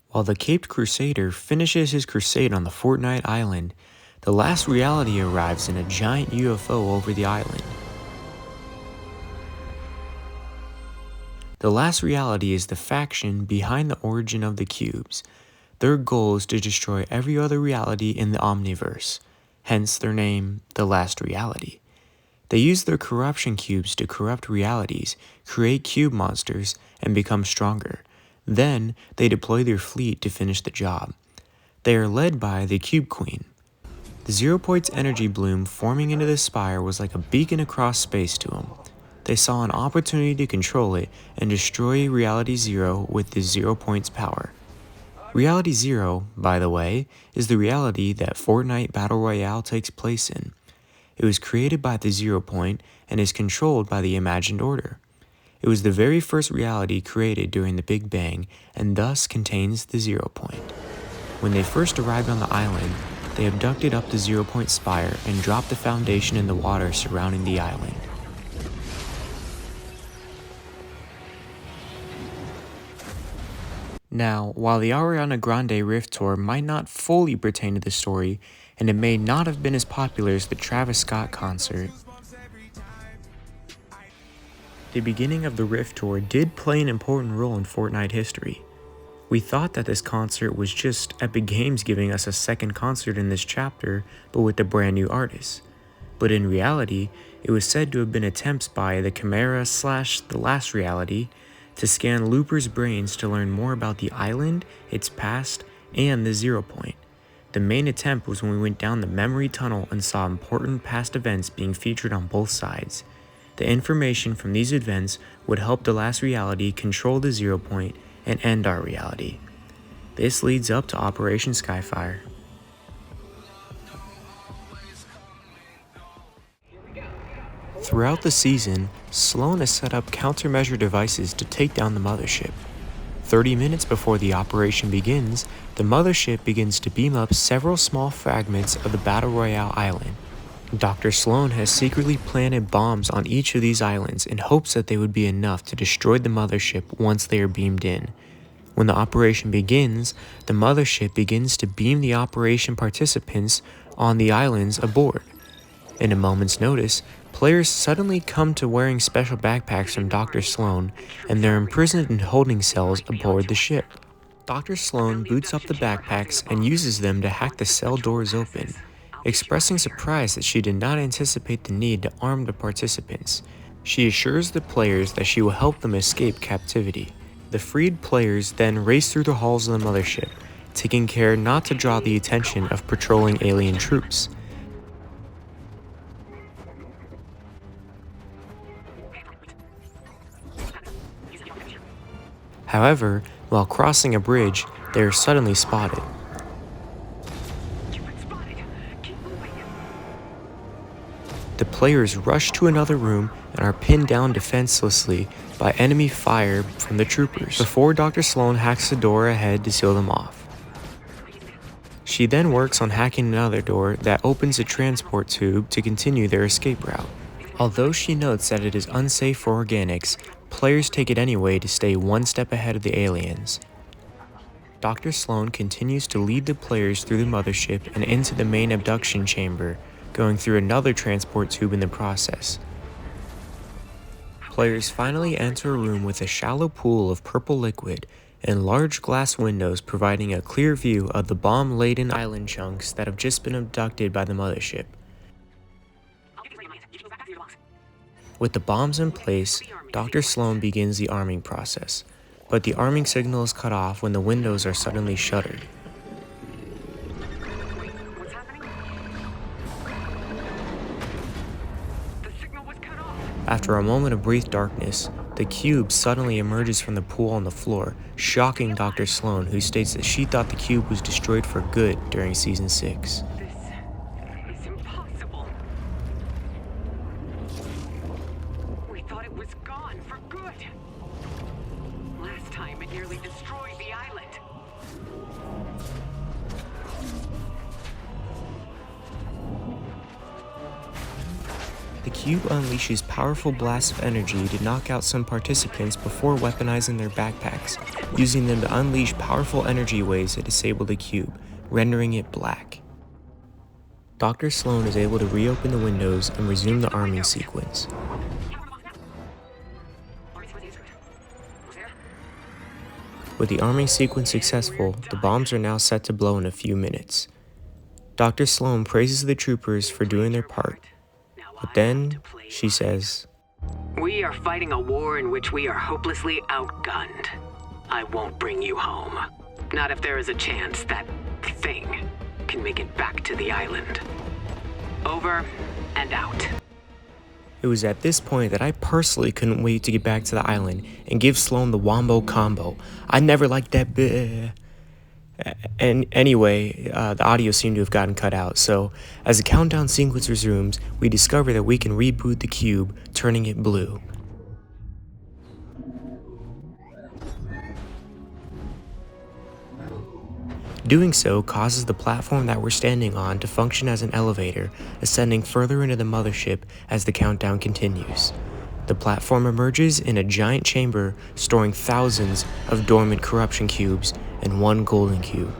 While the Caped Crusader finishes his crusade on the Fortnite island, the last reality arrives in a giant UFO over the island. The last reality is the faction behind the origin of the cubes. Their goal is to destroy every other reality in the Omniverse, hence their name, the last reality. They use their corruption cubes to corrupt realities, create cube monsters, and become stronger. Then, they deploy their fleet to finish the job. They are led by the Cube Queen. The Zero Point's energy bloom forming into the spire was like a beacon across space to them. They saw an opportunity to control it and destroy Reality Zero with the Zero Point's power. Reality Zero, by the way, is the reality that Fortnite Battle Royale takes place in. It was created by the Zero Point and is controlled by the Imagined Order. It was the very first reality created during the Big Bang and thus contains the Zero Point. When they first arrived on the island, they abducted up the Zero Point spire and dropped the foundation in the water surrounding the island. Now, while the Ariana Grande Rift Tour might not fully pertain to the story, and it may not have been as popular as the Travis Scott concert, the beginning of the Rift Tour did play an important role in Fortnite history. We thought that this concert was just Epic Games giving us a second concert in this chapter, but with a brand new artist. But in reality, it was said to have been attempts by the Chimera / The Last Reality to scan Looper's brains to learn more about the island, its past, and the Zero Point. The main attempt was when we went down the memory tunnel and saw important past events being featured on both sides. The information from these events would help the Last Reality control the Zero Point and end our reality. This leads up to Operation Skyfire. Throughout the season, Sloan has set up countermeasure devices to take down the mothership. 30 minutes before the operation begins, the mothership begins to beam up several small fragments of the Battle Royale island. Dr. Sloan has secretly planted bombs on each of these islands in hopes that they would be enough to destroy the mothership once they are beamed in. When the operation begins, the mothership begins to beam the operation participants on the islands aboard. In a moment's notice, players suddenly come to wearing special backpacks from Dr. Sloan, and they're imprisoned in holding cells aboard the ship. Dr. Sloan boots up the backpacks and uses them to hack the cell doors open, expressing surprise that she did not anticipate the need to arm the participants. She assures the players that she will help them escape captivity. The freed players then race through the halls of the mothership, taking care not to draw the attention of patrolling alien troops. However, while crossing a bridge, they are suddenly spotted. The players rush to another room and are pinned down defenselessly by enemy fire from the troopers before Dr. Sloan hacks the door ahead to seal them off. She then works on hacking another door that opens a transport tube to continue their escape route. Although she notes that it is unsafe for organics, players take it anyway to stay one step ahead of the aliens. Dr. Sloan continues to lead the players through the mothership and into the main abduction chamber, going through another transport tube in the process. Players finally enter a room with a shallow pool of purple liquid and large glass windows providing a clear view of the bomb-laden island chunks that have just been abducted by the mothership. With the bombs in place, Dr. Sloan begins the arming process, but the arming signal is cut off when the windows are suddenly shuttered. After a moment of brief darkness, the cube suddenly emerges from the pool on the floor, shocking Dr. Sloan, who states that she thought the cube was destroyed for good during Season 6. This is impossible. We thought it was gone for good. Last time it nearly destroyed the island. The cube unleashes powerful blasts of energy to knock out some participants before weaponizing their backpacks, using them to unleash powerful energy waves that disable the cube, rendering it black. Dr. Sloan is able to reopen the windows and resume the arming sequence. With the arming sequence successful, the bombs are now set to blow in a few minutes. Dr. Sloan praises the troopers for doing their part, but then she says, "We are fighting a war in which we are hopelessly outgunned. I won't bring you home. Not if there is a chance that thing can make it back to the island. Over and out." It was at this point that I personally couldn't wait to get back to the island and give Sloan the wombo combo. I never liked that bit. And anyway, the audio seemed to have gotten cut out, so as the countdown sequence resumes, we discover that we can reboot the cube, turning it blue. Doing so causes the platform that we're standing on to function as an elevator, ascending further into the mothership as the countdown continues. The platform emerges in a giant chamber storing thousands of dormant corruption cubes and one golden cube.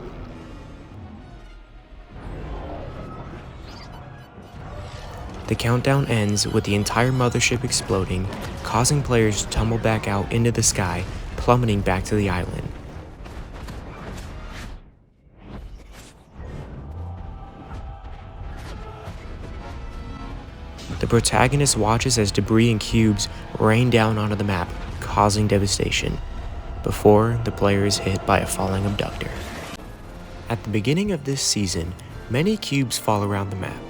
The countdown ends with the entire mothership exploding, causing players to tumble back out into the sky, plummeting back to the island. The protagonist watches as debris and cubes rain down onto the map, causing devastation, before the player is hit by a falling abductor. At the beginning of this season, many cubes fall around the map.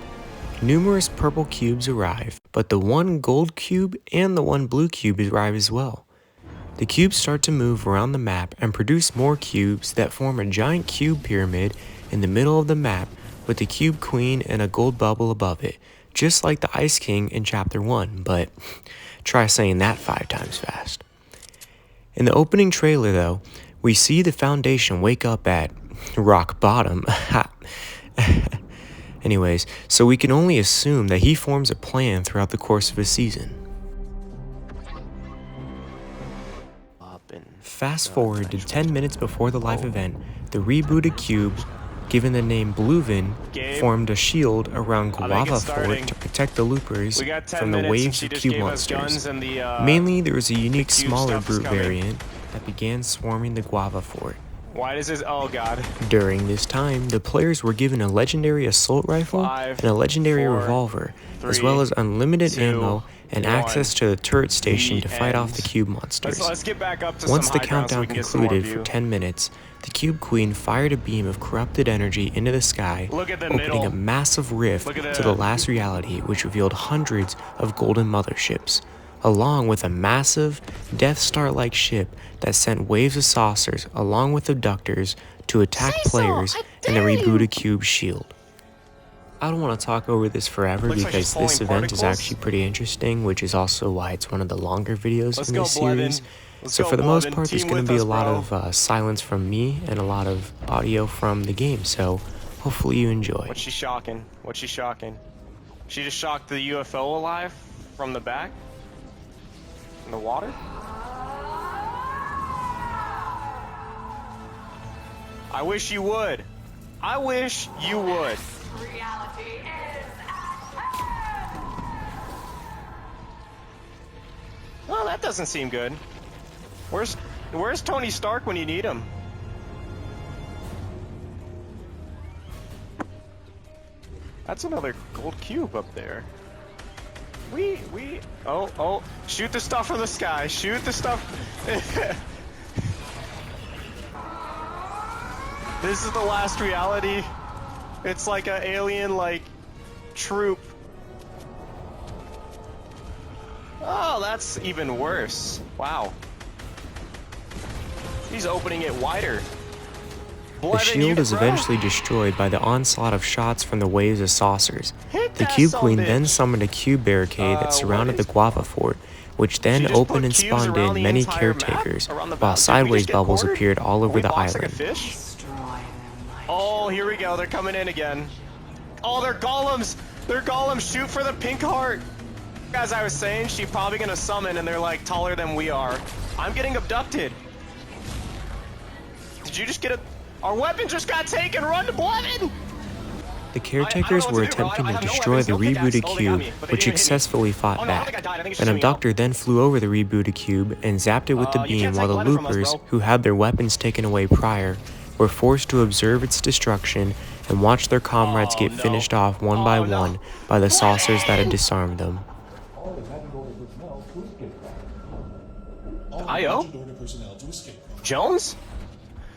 Numerous purple cubes arrive, but the one gold cube and the one blue cube arrive as well. The cubes start to move around the map and produce more cubes that form a giant cube pyramid in the middle of the map with the cube queen and a gold bubble above it, just like the Ice King in Chapter 1, but try saying that 5 times fast. In the opening trailer, though, we see the Foundation wake up at rock bottom. Anyways, so we can only assume that he forms a plan throughout the course of a season. Fast forward to 10 minutes before the live event, the rebooted cube, given the name Bluevin, formed a shield around Guava Fort to protect the loopers from the waves of cube monsters. Mainly, there was a unique smaller brute variant that began swarming the Guava Fort. Why does this? Oh god. During this time, the players were given a legendary assault rifle and a legendary revolver, as well as unlimited ammo and access to the turret station to fight off the cube monsters. Let's get back up to Once some the high ground so countdown we can get some more concluded for view. 10 minutes, the Cube Queen fired a beam of corrupted energy into the sky, Look at the opening middle. a massive rift Look at to the last reality, which revealed hundreds of golden motherships, along with a massive Death Star-like ship that sent waves of saucers along with abductors to attack players in the rebooted Cube shield. I don't want to talk over this forever Looks like because he's this pulling event is particles. actually pretty interesting, which is also why it's one of the longer videos Let's in go, this Blevin. series. Let's So go, for the most Blevin. part, there's Team going to with be a us, lot bro. of silence from me and a lot of audio from the game, so hopefully you enjoy. What's she shocking? What's she shocking? She just shocked the UFO alive from the back? In the water? I wish you would. I wish you would. Reality is that doesn't seem good. Where's Tony Stark when you need him? That's another gold cube up there. Oh, shoot the stuff from the sky. Shoot the stuff. This is the last reality. It's like an alien, like, troop. Oh, that's even worse. Wow. He's opening it wider. The shield is eventually destroyed by the onslaught of shots from the waves of saucers. The Cube Queen then summoned a cube barricade that surrounded the Guava Fort, which then opened and spawned in many caretakers, while sideways bubbles appeared all over the island. Oh, here we go. They're coming in again. Oh, they're golems. They're golems. Shoot for the pink heart. As I was saying, she's probably gonna summon, and they're like taller than we are. I'm getting abducted. Did you just get a... Our weapon just got taken. Run to Blevin! The caretakers were attempting to destroy the rebooted cube, which successfully fought back. An abductor then flew over the rebooted cube and zapped it with the beam, while the loopers, who had their weapons taken away prior, were forced to observe its destruction and watch their comrades get finished off one by one by the saucers that had disarmed them. I.O.? Jones?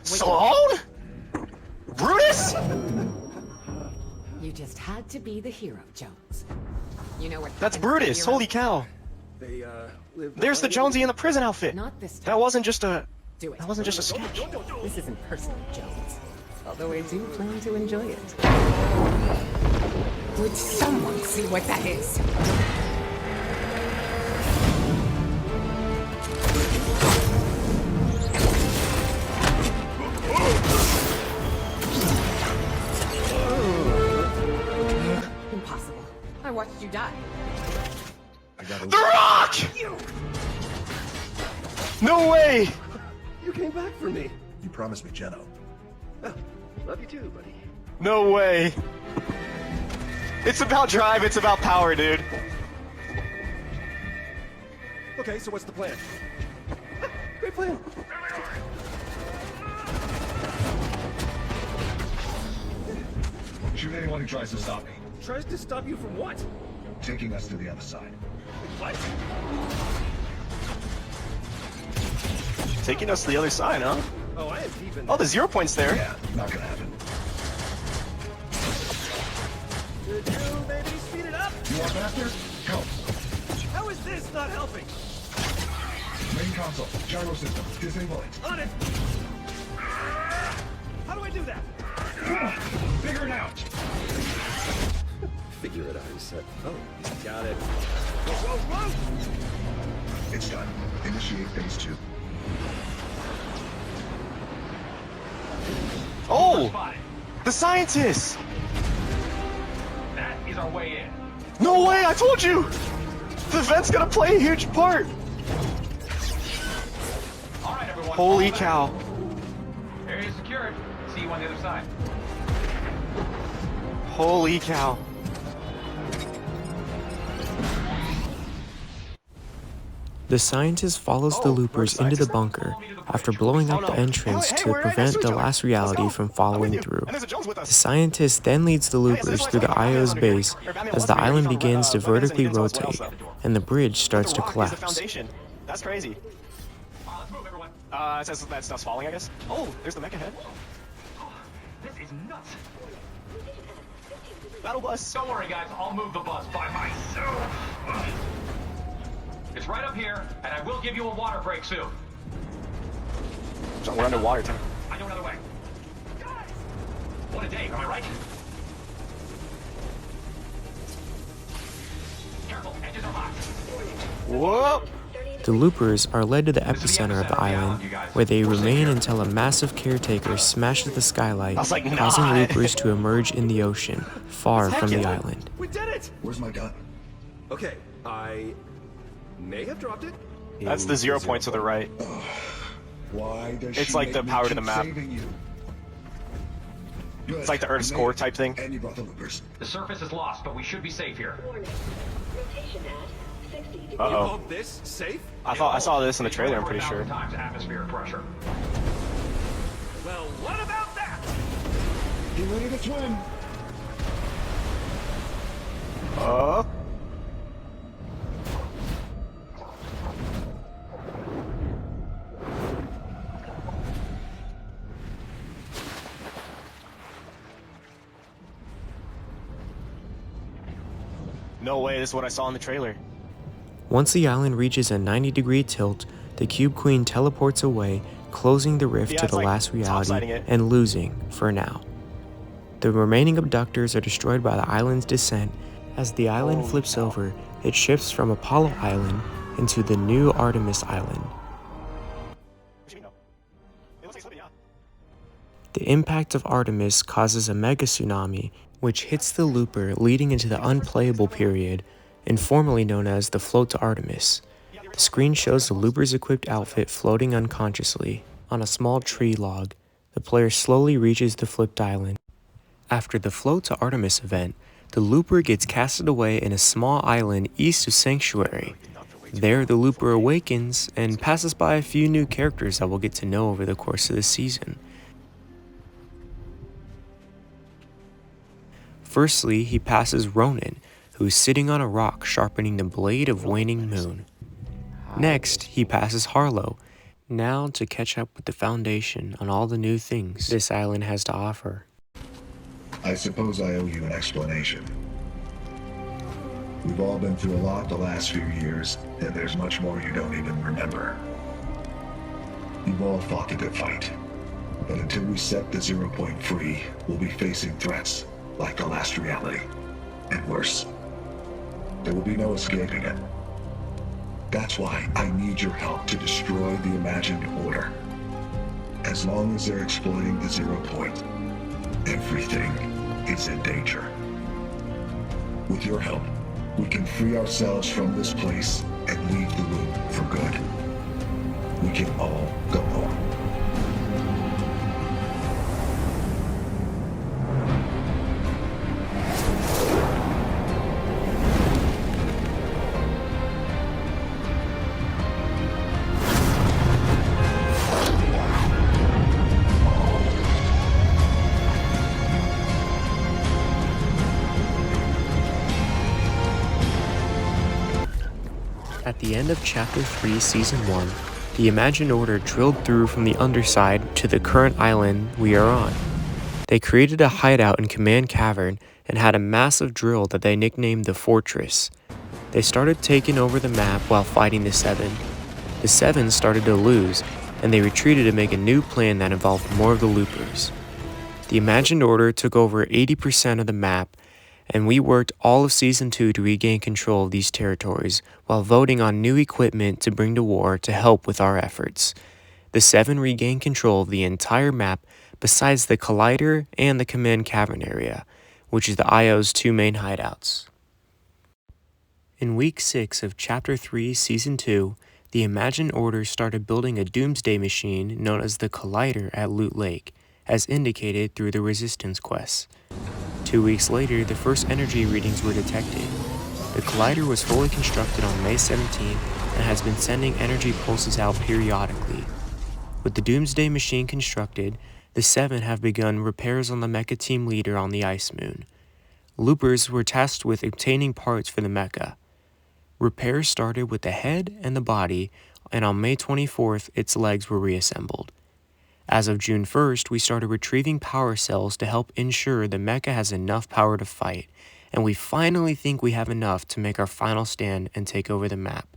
Sloan? Brutus? You just had to be the hero, Jones. You know what? That's Brutus. Holy cow. There's the Jonesy in the prison outfit. Not this time. That wasn't just a... Do it. That wasn't just a sketch. This isn't personal, Jones. Although I do plan to enjoy it. Would someone see what that is? Impossible. I watched you die. The Rock! No way! You came back for me. You promised me Jeno. Oh, love you too, buddy. No way. It's about drive, it's about power, dude. Okay, so what's the plan? Great plan. Shoot anyone who tries to stop me. Tries to stop you from what? Taking us to the other side. What? Taking us to the other side, huh? Oh, I am deep in Oh, the 0 points there. Yeah, not gonna happen. Could you maybe speed it up? You want faster? Go. How is this not helping? Main console, gyro system, disable it. On it! How do I do that? Come on, figure it out. Figure it out, he said. Oh, got it. Whoa, whoa, whoa! It's done. Initiate phase 2. Oh! The scientists! That is our way in. No way, I told you! The vent's gonna play a huge part! All right, everyone. Holy cow. Area secured. See you on the other side. Holy cow. The scientist follows the loopers into the bunker after blowing up the entrance to prevent the last reality from following through. The scientist then leads the loopers through the IO's base as the island begins to vertically rotate and the bridge starts to collapse. That's crazy. Let's move, everyone. It says that stuff's falling, I guess. Oh, there's the mecha head. This is nuts. Battle bus. Don't worry, guys. I'll move the bus by myself. It's right up here, and I will give you a water break soon. We're underwater, Tim. I know another way. What a day, am I right? Careful, edges are hot. Whoa! The loopers are led to the epicenter of the island, where they remain until a massive caretaker smashes the skylight, causing loopers to emerge in the ocean, far from the island. We did it! Where's my gun? Okay, I may have dropped it. That's the 0 points to the right. Why does It's she like make the me power to keep the map. saving you? It's like the Earth's core type thing. And you brought the loopers. The surface is lost, but we should be safe here. Warning. Rotation at 60 Uh-oh. You call this safe? I saw this in the trailer, I'm pretty sure. Times atmospheric pressure. Well, what about that? Get ready to swim. No way, this is what I saw in the trailer. Once the island reaches a 90-degree tilt, the Cube Queen teleports away, closing the rift Yeah, to it's the like last topsiding reality it. and losing for now. The remaining abductors are destroyed by the island's descent. As the island flips over, it shifts from Apollo Island into the new Artemis Island. The impact of Artemis causes a mega tsunami, which hits the looper, leading into the unplayable period, informally known as the Float to Artemis. The screen shows the looper's equipped outfit floating unconsciously on a small tree log. The player slowly reaches the flipped island. After the Float to Artemis event, the looper gets casted away in a small island east of Sanctuary. There, the looper awakens and passes by a few new characters that we'll get to know over the course of the season. Firstly, he passes Ronan, who is sitting on a rock sharpening the blade of waning moon. Next, he passes Harlow, now to catch up with the Foundation on all the new things this island has to offer. I suppose I owe you an explanation. We've all been through a lot the last few years, and there's much more you don't even remember. You've all fought the good fight, but until we set the 0 point free, we'll be facing threats like the last reality, and worse. There will be no escaping it. That's why I need your help to destroy the imagined order. As long as they're exploiting the 0 point, everything is in danger. With your help, we can free ourselves from this place and leave the loop for good. We can all go home. At the end of Chapter 3, Season 1, the Imagined Order drilled through from the underside to the current island we are on. They created a hideout in Command Cavern and had a massive drill that they nicknamed the Fortress. They started taking over the map while fighting the Seven. The Seven started to lose, and they retreated to make a new plan that involved more of the loopers. The Imagined Order took over 80% of the map, and we worked all of Season 2 to regain control of these territories while voting on new equipment to bring to war to help with our efforts. The Seven regained control of the entire map besides the Collider and the Command Cavern area, which is the IO's two main hideouts. In Week 6 of Chapter 3, Season 2, the Imagined Order started building a doomsday machine known as the Collider at Loot Lake, as indicated through the Resistance quests. 2 weeks later, the first energy readings were detected. The Collider was fully constructed on May 17th and has been sending energy pulses out periodically. With the Doomsday machine constructed, the Seven have begun repairs on the Mecha Team Leader on the Ice Moon. Loopers were tasked with obtaining parts for the mecha. Repairs started with the head and the body, and on May 24th, its legs were reassembled. As of June 1st, we started retrieving power cells to help ensure the mecha has enough power to fight, and we finally think we have enough to make our final stand and take over the map.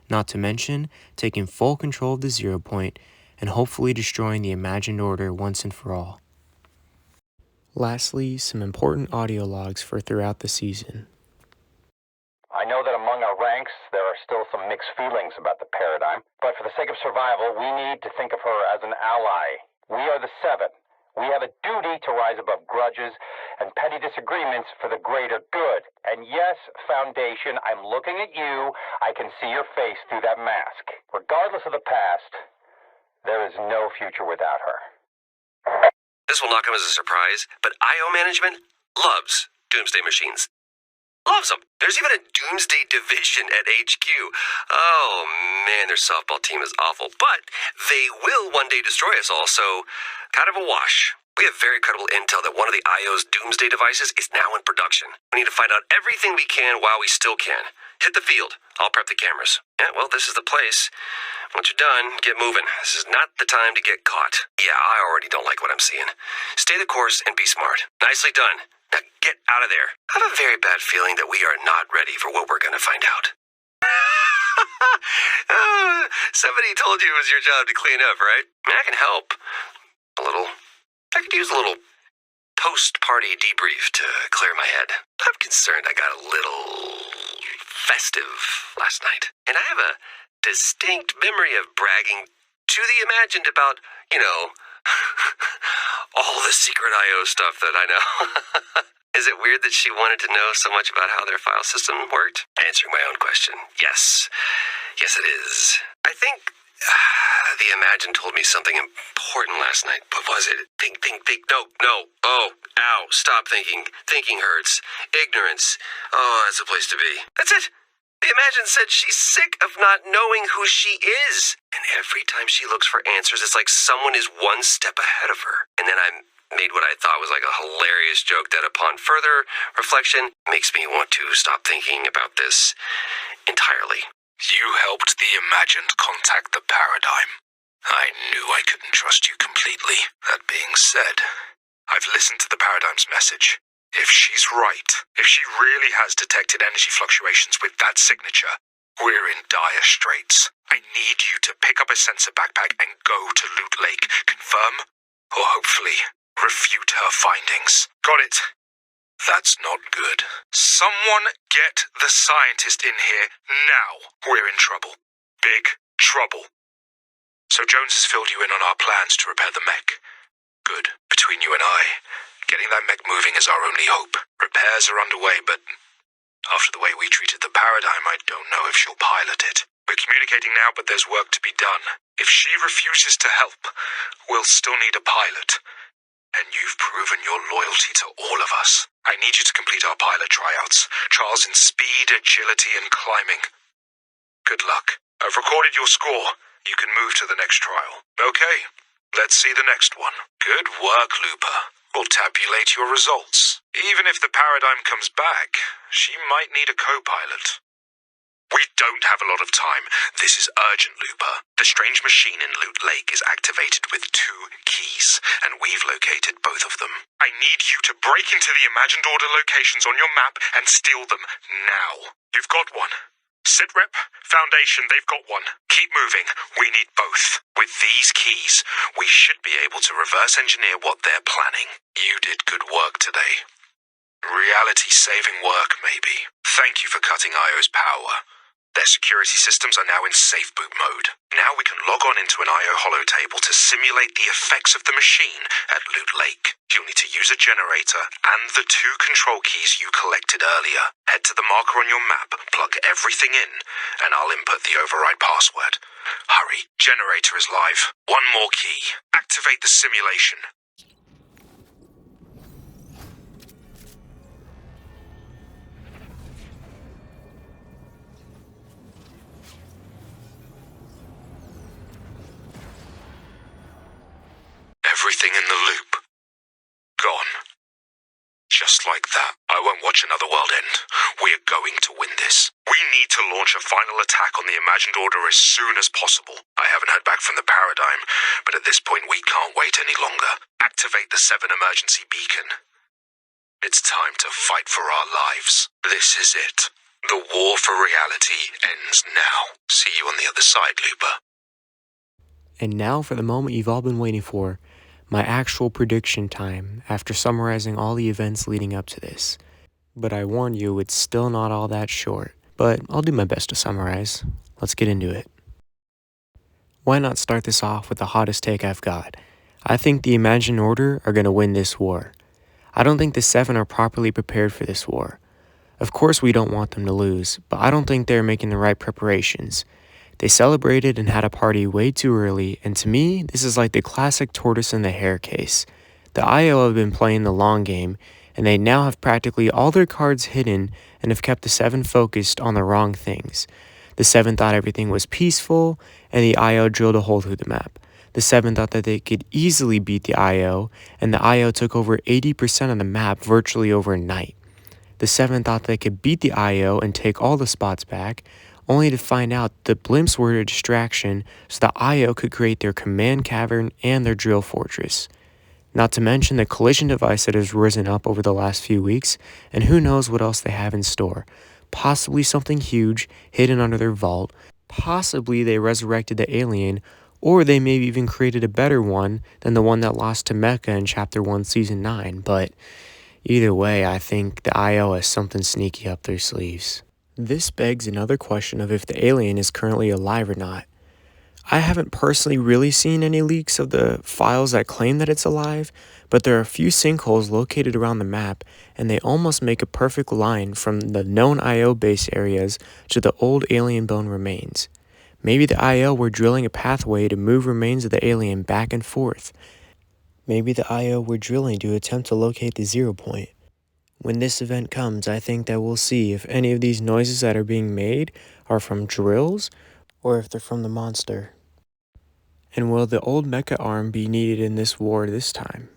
Not to mention, taking full control of the 0 point, and hopefully destroying the Imagined Order once and for all. Lastly, some important audio logs for throughout the season. I know that among our ranks, there are still some mixed feelings about the paradigm, but for the sake of survival, we need to think of her as an ally. We are the Seven. We have a duty to rise above grudges and petty disagreements for the greater good. And yes, Foundation, I'm looking at you. I can see your face through that mask. Regardless of the past, there is no future without her. This will not come as a surprise, but IO management loves doomsday machines. Loves them. There's even a Doomsday division at HQ. Oh, man, their softball team is awful. But they will one day destroy us all, so kind of a wash. We have very credible intel that one of the IO's Doomsday devices is now in production. We need to find out everything we can while we still can. Hit the field. I'll prep the cameras. Yeah, well, this is the place. Once you're done, get moving. This is not the time to get caught. Yeah, I already don't like what I'm seeing. Stay the course and be smart. Nicely done. Now get out of there. I have a very bad feeling that we are not ready for what we're going to find out. Somebody told you it was your job to clean up, right? I mean, I can help. A little. I could use a little post-party debrief to clear my head. I'm concerned I got a little festive last night. And I have a distinct memory of bragging to the imagined about, all the secret IO stuff that I know. Is it weird that she wanted to know so much about how their file system worked? Answering my own question. Yes. Yes, it is. I think the Imagine told me something important last night. What was it? Think. No. Oh, ow. Stop thinking. Thinking hurts. Ignorance. Oh, that's a place to be. That's it. The Imagine said she's sick of not knowing who she is. And every time she looks for answers, it's like someone is one step ahead of her. And then I made what I thought was like a hilarious joke that upon further reflection makes me want to stop thinking about this entirely. You helped the Imagined contact the Paradigm. I knew I couldn't trust you completely. That being said, I've listened to the Paradigm's message. If she's right, if she really has detected energy fluctuations with that signature, we're in dire straits. I need you to pick up a sensor backpack and go to Loot Lake. Confirm, or hopefully refute her findings. Got it? That's not good. Someone get the scientist in here now. We're in trouble. Big trouble. So Jones has filled you in on our plans to repair the mech. Good. Between you and I, getting that mech moving is our only hope. Repairs are underway, but after the way we treated the Paradigm, I don't know if she'll pilot it. We're communicating now, but there's work to be done. If she refuses to help, we'll still need a pilot. And you've proven your loyalty to all of us. I need you to complete our pilot tryouts. Trials in speed, agility, and climbing. Good luck. I've recorded your score. You can move to the next trial. Okay, let's see the next one. Good work, Looper. We'll tabulate your results. Even if the Paradigm comes back, she might need a co-pilot. We don't have a lot of time. This is urgent, Looper. The strange machine in Loot Lake is activated with 2 keys, and we've located both of them. I need you to break into the Imagined Order locations on your map and steal them now. You've got one. Sitrep, Foundation, they've got one. Keep moving. We need both. With these keys, we should be able to reverse engineer what they're planning. You did good work today. Reality-saving work, maybe. Thank you for cutting IO's power. Their security systems are now in safe boot mode. Now we can log on into an IO holotable to simulate the effects of the machine at Loot Lake. You'll need to use a generator and the 2 control keys you collected earlier. Head to the marker on your map, plug everything in, and I'll input the override password. Hurry, generator is live. One more key. Activate the simulation. Everything in the loop. Gone. Just like that. I won't watch another world end. We're going to win this. We need to launch a final attack on the Imagined Order as soon as possible. I haven't heard back from the Paradigm, but at this point we can't wait any longer. Activate the 7 emergency beacon. It's time to fight for our lives. This is it. The war for reality ends now. See you on the other side, Looper. And now for the moment you've all been waiting for. My actual prediction time after summarizing all the events leading up to this. But I warn you, it's still not all that short. But I'll do my best to summarize. Let's get into it. Why not start this off with the hottest take I've got? I think the Imagined Order are going to win this war. I don't think the 7 are properly prepared for this war. Of course we don't want them to lose, but I don't think they're making the right preparations. They celebrated and had a party way too early, and to me, this is like the classic tortoise and the hare case. The IO have been playing the long game, and they now have practically all their cards hidden and have kept the 7 focused on the wrong things. The 7 thought everything was peaceful, and the IO drilled a hole through the map. The 7 thought that they could easily beat the IO, and the IO took over 80% of the map virtually overnight. The 7 thought they could beat the IO and take all the spots back, only to find out the blimps were a distraction so the IO could create their command cavern and their drill fortress. Not to mention the collision device that has risen up over the last few weeks, and who knows what else they have in store. Possibly something huge hidden under their vault, possibly they resurrected the alien, or they maybe even created a better one than the one that lost to Mecha in Chapter 1 Season 9, but either way, I think the IO has something sneaky up their sleeves. This begs another question of if the alien is currently alive or not. I haven't personally really seen any leaks of the files that claim that it's alive, but there are a few sinkholes located around the map, and they almost make a perfect line from the known IO base areas to the old alien bone remains. Maybe the IO were drilling a pathway to move remains of the alien back and forth. Maybe the IO were drilling to attempt to locate the 0 point. When this event comes, I think that we'll see if any of these noises that are being made are from drills or if they're from the monster. And will the old mecha arm be needed in this war this time?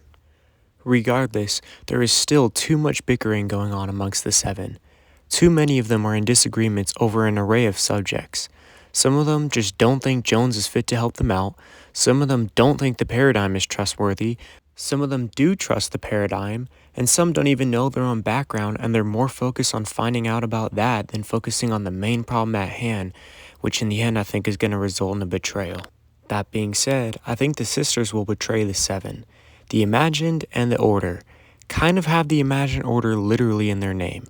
Regardless, there is still too much bickering going on amongst the 7. Too many of them are in disagreements over an array of subjects. Some of them just don't think Jones is fit to help them out. Some of them don't think the paradigm is trustworthy. Some of them do trust the paradigm, and some don't even know their own background, and they're more focused on finding out about that than focusing on the main problem at hand, which in the end I think is going to result in a betrayal. That being said, I think the sisters will betray the 7. The Imagined and the Order kind of have the Imagined Order literally in their name.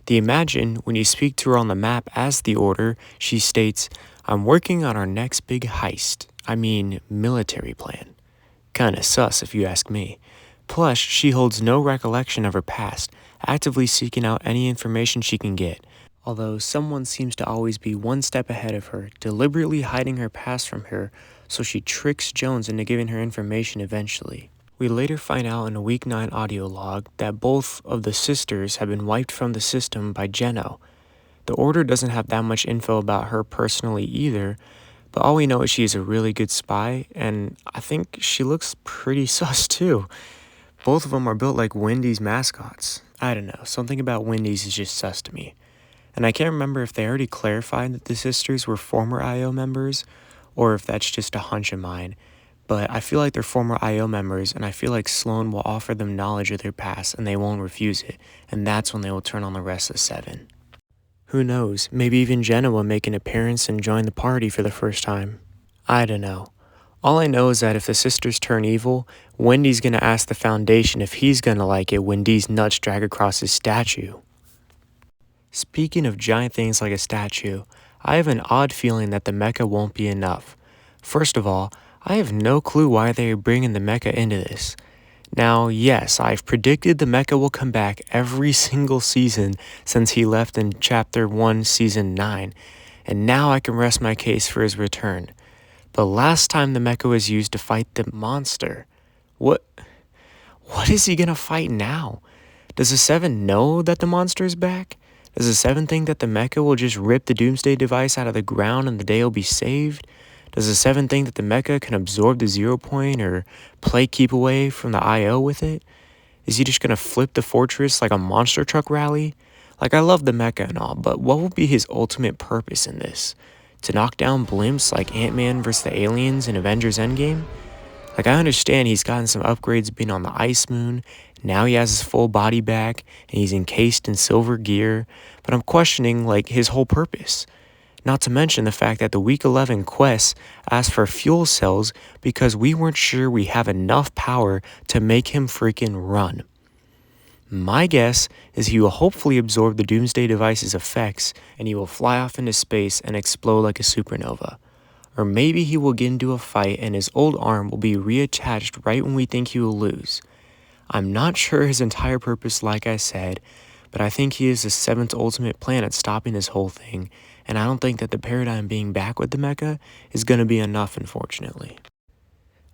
The Imagined, when you speak to her on the map as the Order, she states, "I'm working on our next big heist. I mean, military plan." Kinda sus if you ask me. Plus, she holds no recollection of her past, actively seeking out any information she can get. Although someone seems to always be one step ahead of her, deliberately hiding her past from her, so she tricks Jones into giving her information eventually. We later find out in a Week 9 audio log that both of the sisters have been wiped from the system by Geno. The Order doesn't have that much info about her personally either, but all we know is she is a really good spy, and I think she looks pretty sus too. Both of them are built like Wendy's mascots. I don't know, something about Wendy's is just sus to me. And I can't remember if they already clarified that the sisters were former IO members, or if that's just a hunch of mine. But I feel like they're former IO members, and I feel like Sloan will offer them knowledge of their past, and they won't refuse it, and that's when they will turn on the rest of the 7. Who knows, maybe even Jenna will make an appearance and join the party for the first time. I don't know. All I know is that if the sisters turn evil, Wendy's gonna ask the Foundation if he's gonna like it when Dee's nuts drag across his statue. Speaking of giant things like a statue, I have an odd feeling that the mecha won't be enough. First of all, I have no clue why they are bringing the mecha into this. Now, yes, I've predicted the mecha will come back every single season since he left in Chapter 1, Season 9, and now I can rest my case for his return. But last time the mecha was used to fight the monster. What is he gonna fight now? Does the 7 know that the monster is back? Does the 7 think that the mecha will just rip the Doomsday device out of the ground and the day will be saved? Does the 7 think that the mecha can absorb the 0 point or play keep away from the IO with it? Is he just gonna flip the fortress like a monster truck rally? Like, I love the mecha and all, but what will be his ultimate purpose in this? To knock down blimps like Ant-Man vs. the Aliens in Avengers Endgame? Like, I understand he's gotten some upgrades being on the Ice Moon, now he has his full body back, and he's encased in silver gear, but I'm questioning, like, his whole purpose. Not to mention the fact that the Week 11 quest asked for fuel cells because we weren't sure we have enough power to make him freaking run. My guess is he will hopefully absorb the Doomsday device's effects and he will fly off into space and explode like a supernova. Or maybe he will get into a fight and his old arm will be reattached right when we think he will lose. I'm not sure his entire purpose, like I said, but I think he is the 7th ultimate plan at stopping this whole thing, and I don't think that the paradigm being back with the mecha is going to be enough, unfortunately.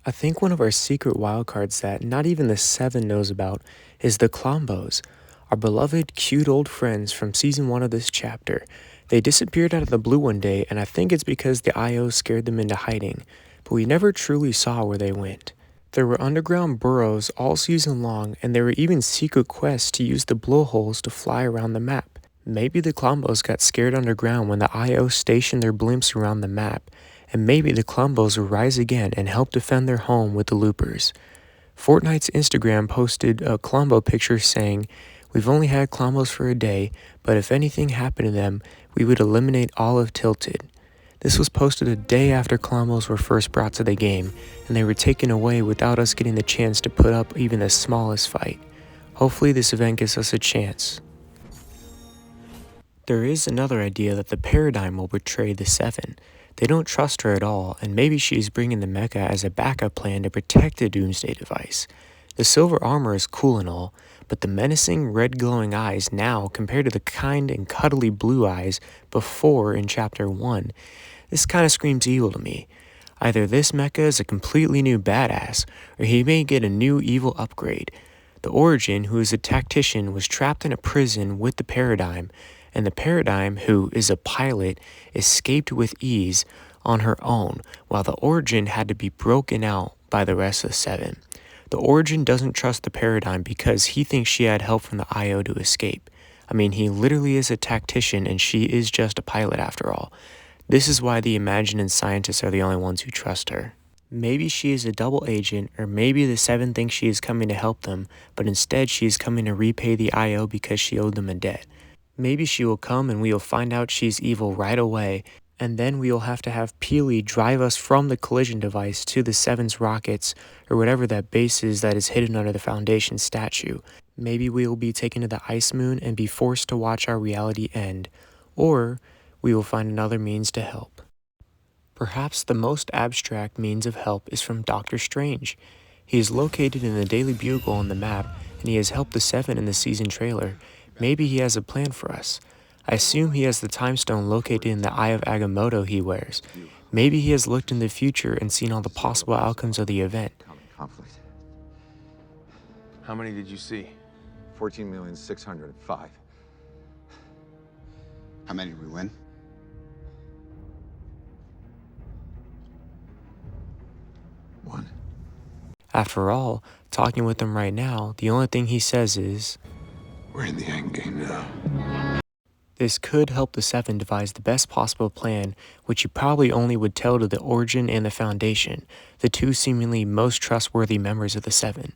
I think one of our secret wildcards that not even the 7 knows about is the Clombos, our beloved, cute old friends from Season 1 of this chapter. They disappeared out of the blue one day, and I think it's because the IO scared them into hiding, but we never truly saw where they went. There were underground burrows all season long, and there were even secret quests to use the blowholes to fly around the map. Maybe the Clombos got scared underground when the IO stationed their blimps around the map, and maybe the Clombos will rise again and help defend their home with the loopers. Fortnite's Instagram posted a Clombo picture saying, "We've only had Clombos for a day, but if anything happened to them, we would eliminate all of Tilted." This was posted a day after Clombos were first brought to the game, and they were taken away without us getting the chance to put up even the smallest fight. Hopefully this event gives us a chance. There is another idea that the Paradigm will betray the 7. They don't trust her at all, and maybe she's bringing the mecha as a backup plan to protect the Doomsday device. The silver armor is cool and all, but the menacing red glowing eyes now compared to the kind and cuddly blue eyes before in Chapter 1, this kind of screams evil to me. Either this mecha is a completely new badass, or he may get a new evil upgrade. The Origin, who is a tactician, was trapped in a prison with the Paradigm, and the Paradigm, who is a pilot, escaped with ease on her own, while the Origin had to be broken out by the rest of the 7. The Origin doesn't trust the Paradigm because he thinks she had help from the IO to escape. I mean, he literally is a tactician and she is just a pilot after all. This is why the Imagined scientists are the only ones who trust her. Maybe she is a double agent, or maybe the 7 think she is coming to help them, but instead she is coming to repay the IO because she owed them a debt. Maybe she will come and we will find out she's evil right away, and then we will have to have Peely drive us from the collision device to the 7's rockets, or whatever that base is that is hidden under the Foundation statue. Maybe we will be taken to the Ice Moon and be forced to watch our reality end, or we will find another means to help. Perhaps the most abstract means of help is from Doctor Strange. He is located in the Daily Bugle on the map, and he has helped the 7 in the season trailer. Maybe he has a plan for us. I assume he has the time stone located in the Eye of Agamotto he wears. Maybe he has looked in the future and seen all the possible outcomes of the event. Conflict. How many did you see? 14,605,000. How many did we win? One. After all, talking with him right now, the only thing he says is, "We're in the end game now." This could help the 7 devise the best possible plan, which he probably only would tell to the Origin and the Foundation, the 2 seemingly most trustworthy members of the 7.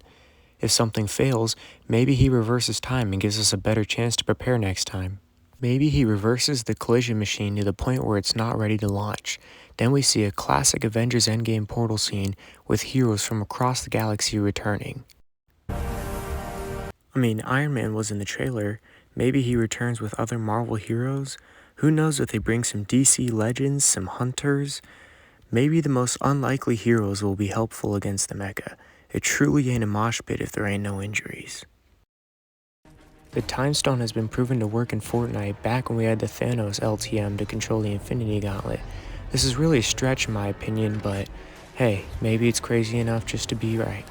If something fails, maybe he reverses time and gives us a better chance to prepare next time. Maybe he reverses the collision machine to the point where it's not ready to launch. Then we see a classic Avengers Endgame portal scene with heroes from across the galaxy returning. I mean, Iron Man was in the trailer. Maybe he returns with other Marvel heroes. Who knows if they bring some DC legends, some hunters? Maybe the most unlikely heroes will be helpful against the mecha. It truly ain't a mosh pit if there ain't no injuries. The Time Stone has been proven to work in Fortnite back when we had the Thanos LTM to control the Infinity Gauntlet. This is really a stretch in my opinion, but hey, maybe it's crazy enough just to be right.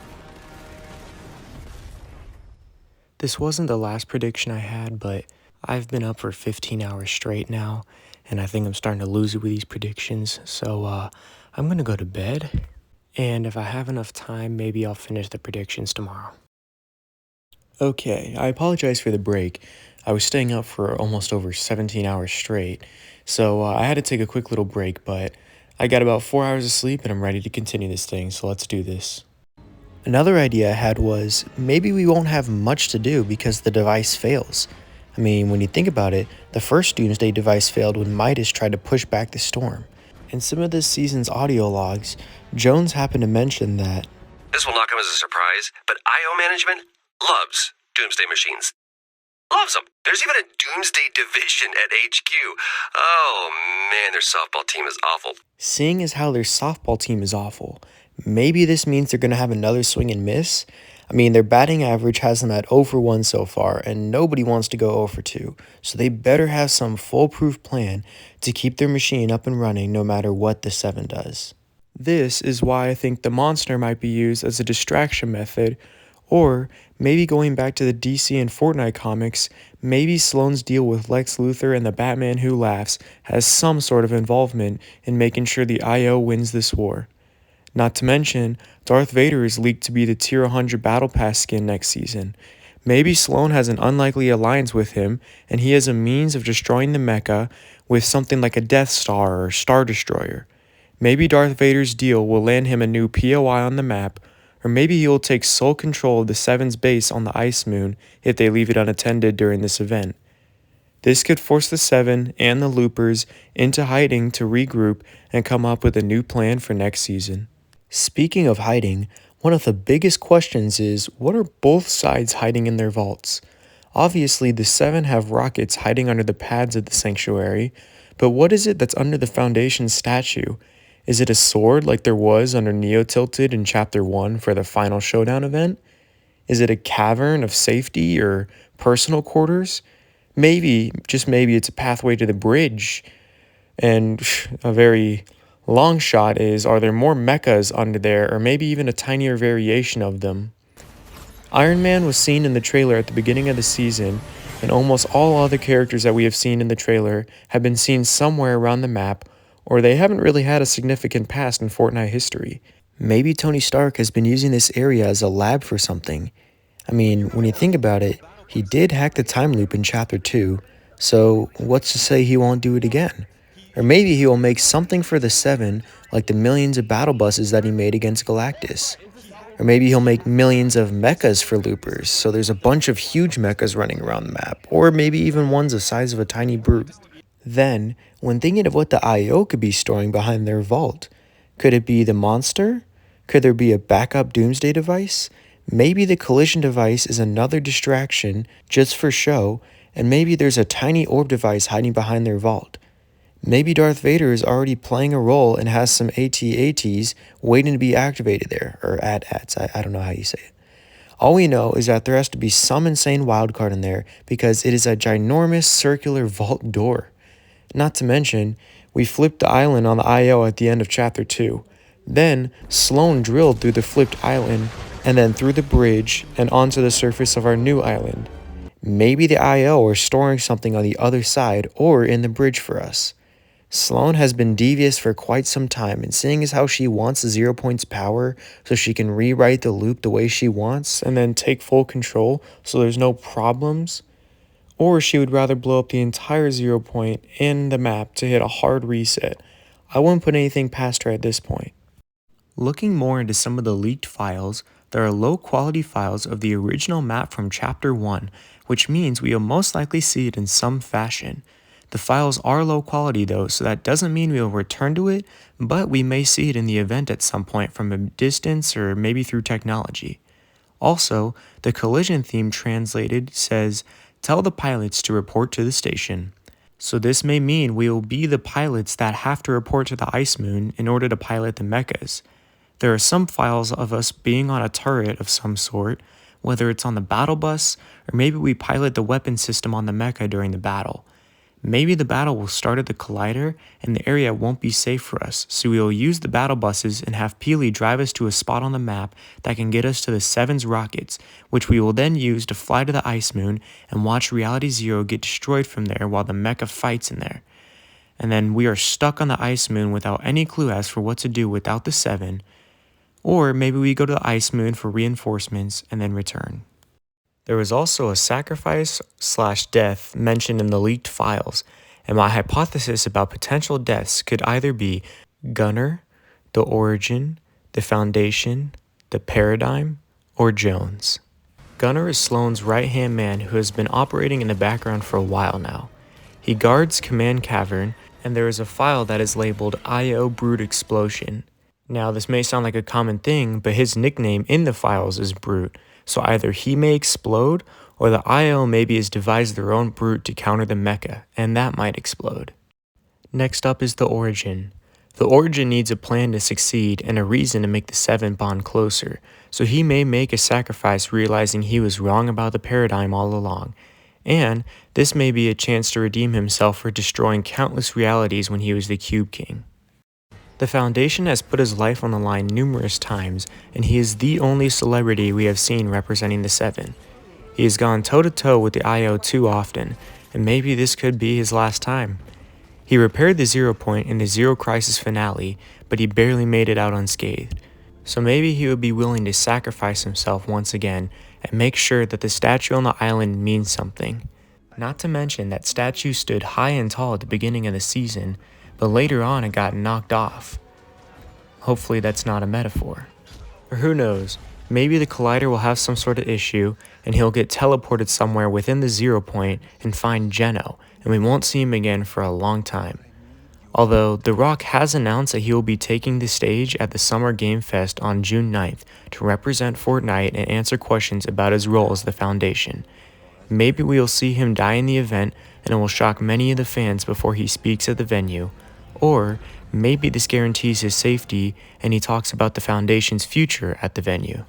This wasn't the last prediction I had, but I've been up for 15 hours straight now, and I think I'm starting to lose it with these predictions, so I'm gonna go to bed, and if I have enough time, maybe I'll finish the predictions tomorrow. Okay, I apologize for the break. I was staying up for almost over 17 hours straight, so I had to take a quick little break, but I got about 4 hours of sleep and I'm ready to continue this thing, so let's do this. Another idea I had was, maybe we won't have much to do because the device fails. I mean, when you think about it, the first Doomsday device failed when Midas tried to push back the storm. In some of this season's audio logs, Jones happened to mention that, "This will not come as a surprise, but IO management loves Doomsday machines. Loves them. There's even a Doomsday division at HQ. Oh man, their softball team is awful." Seeing as how their softball team is awful, maybe this means they're going to have another swing and miss? I mean, their batting average has them at 0 for 1 so far, and nobody wants to go 0 for 2, so they better have some foolproof plan to keep their machine up and running no matter what the 7 does. This is why I think the monster might be used as a distraction method, or maybe going back to the DC and Fortnite comics, maybe Sloane's deal with Lex Luthor and the Batman Who Laughs has some sort of involvement in making sure the IO wins this war. Not to mention, Darth Vader is leaked to be the Tier 100 Battle Pass skin next season. Maybe Sloane has an unlikely alliance with him, and he has a means of destroying the mecha with something like a Death Star or Star Destroyer. Maybe Darth Vader's deal will land him a new POI on the map, or maybe he will take sole control of the Seven's base on the Ice Moon if they leave it unattended during this event. This could force the Seven and the Loopers into hiding to regroup and come up with a new plan for next season. Speaking of hiding, one of the biggest questions is, what are both sides hiding in their vaults? Obviously, the Seven have rockets hiding under the pads of the Sanctuary, but what is it that's under the Foundation statue? Is it a sword like there was under Neo Tilted in Chapter 1 for the final showdown event? Is it a cavern of safety or personal quarters? Maybe, just maybe, it's a pathway to the bridge. And a very long shot is, are there more mechas under there, or maybe even a tinier variation of them? Iron Man was seen in the trailer at the beginning of the season, and almost all other characters that we have seen in the trailer have been seen somewhere around the map, or they haven't really had a significant past in Fortnite history. Maybe Tony Stark has been using this area as a lab for something. I mean, when you think about it, he did hack the time loop in Chapter 2, so what's to say he won't do it again? Or maybe he will make something for the Seven, like the millions of battle buses that he made against Galactus. Or maybe he'll make millions of mechas for loopers, so there's a bunch of huge mechas running around the map, or maybe even ones the size of a tiny brute. Then, when thinking of what the IO could be storing behind their vault, could it be the monster? Could there be a backup doomsday device? Maybe the collision device is another distraction just for show, and maybe there's a tiny orb device hiding behind their vault. Maybe Darth Vader is already playing a role and has some AT-ATs waiting to be activated there, or AT-ATs, I don't know how you say it. All we know is that there has to be some insane wildcard in there because it is a ginormous circular vault door. Not to mention, we flipped the island on the IO at the end of Chapter 2. Then, Sloane drilled through the flipped island, and then through the bridge and onto the surface of our new island. Maybe the IO are storing something on the other side or in the bridge for us. Sloane has been devious for quite some time, and seeing as how she wants the 0 points power so she can rewrite the loop the way she wants and then take full control so there's no problems, or she would rather blow up the entire 0 point in the map to hit a hard reset. I wouldn't put anything past her at this point. Looking more into some of the leaked files, there are low quality files of the original map from Chapter 1, which means we will most likely see it in some fashion. The files are low quality though, so that doesn't mean we will return to it, but we may see it in the event at some point from a distance or maybe through technology. Also, the collision theme translated says, "Tell the pilots to report to the station." So this may mean we will be the pilots that have to report to the Ice Moon in order to pilot the mechas. There are some files of us being on a turret of some sort, whether it's on the battle bus, or maybe we pilot the weapon system on the mecha during the battle. Maybe the battle will start at the collider and the area won't be safe for us, so we will use the battle buses and have Peely drive us to a spot on the map that can get us to the Seven's rockets, which we will then use to fly to the Ice Moon and watch Reality Zero get destroyed from there while the mecha fights in there. And then we are stuck on the Ice Moon without any clue as for what to do without the Seven, or maybe we go to the Ice Moon for reinforcements and then return. There was also a sacrifice/death mentioned in the leaked files, and my hypothesis about potential deaths could either be Gunner, the Origin, the Foundation, the Paradigm, or Jones. Gunner is Sloane's right-hand man who has been operating in the background for a while now. He guards Command Cavern, and there is a file that is labeled IO Brute Explosion. Now, this may sound like a common thing, but his nickname in the files is Brute, so either he may explode, or the IO maybe has devised their own brute to counter the mecha, and that might explode. Next up is the Origin. The Origin needs a plan to succeed and a reason to make the Seven bond closer, so he may make a sacrifice realizing he was wrong about the Paradigm all along, and this may be a chance to redeem himself for destroying countless realities when he was the Cube King. The Foundation has put his life on the line numerous times, and he is the only celebrity we have seen representing the Seven. He has gone toe-to-toe with the IO too often, and maybe this could be his last time. He repaired the Zero Point in the Zero Crisis finale, but he barely made it out unscathed. So maybe he would be willing to sacrifice himself once again and make sure that the statue on the island means something. Not to mention that statue stood high and tall at the beginning of the season, but later on it got knocked off. Hopefully that's not a metaphor. Or who knows, maybe the collider will have some sort of issue and he'll get teleported somewhere within the Zero Point and find Geno, and we won't see him again for a long time. Although, The Rock has announced that he will be taking the stage at the Summer Game Fest on June 9th to represent Fortnite and answer questions about his role as the Foundation. Maybe we'll see him die in the event and it will shock many of the fans before he speaks at the venue. Or maybe this guarantees his safety and he talks about the Foundation's future at the venue.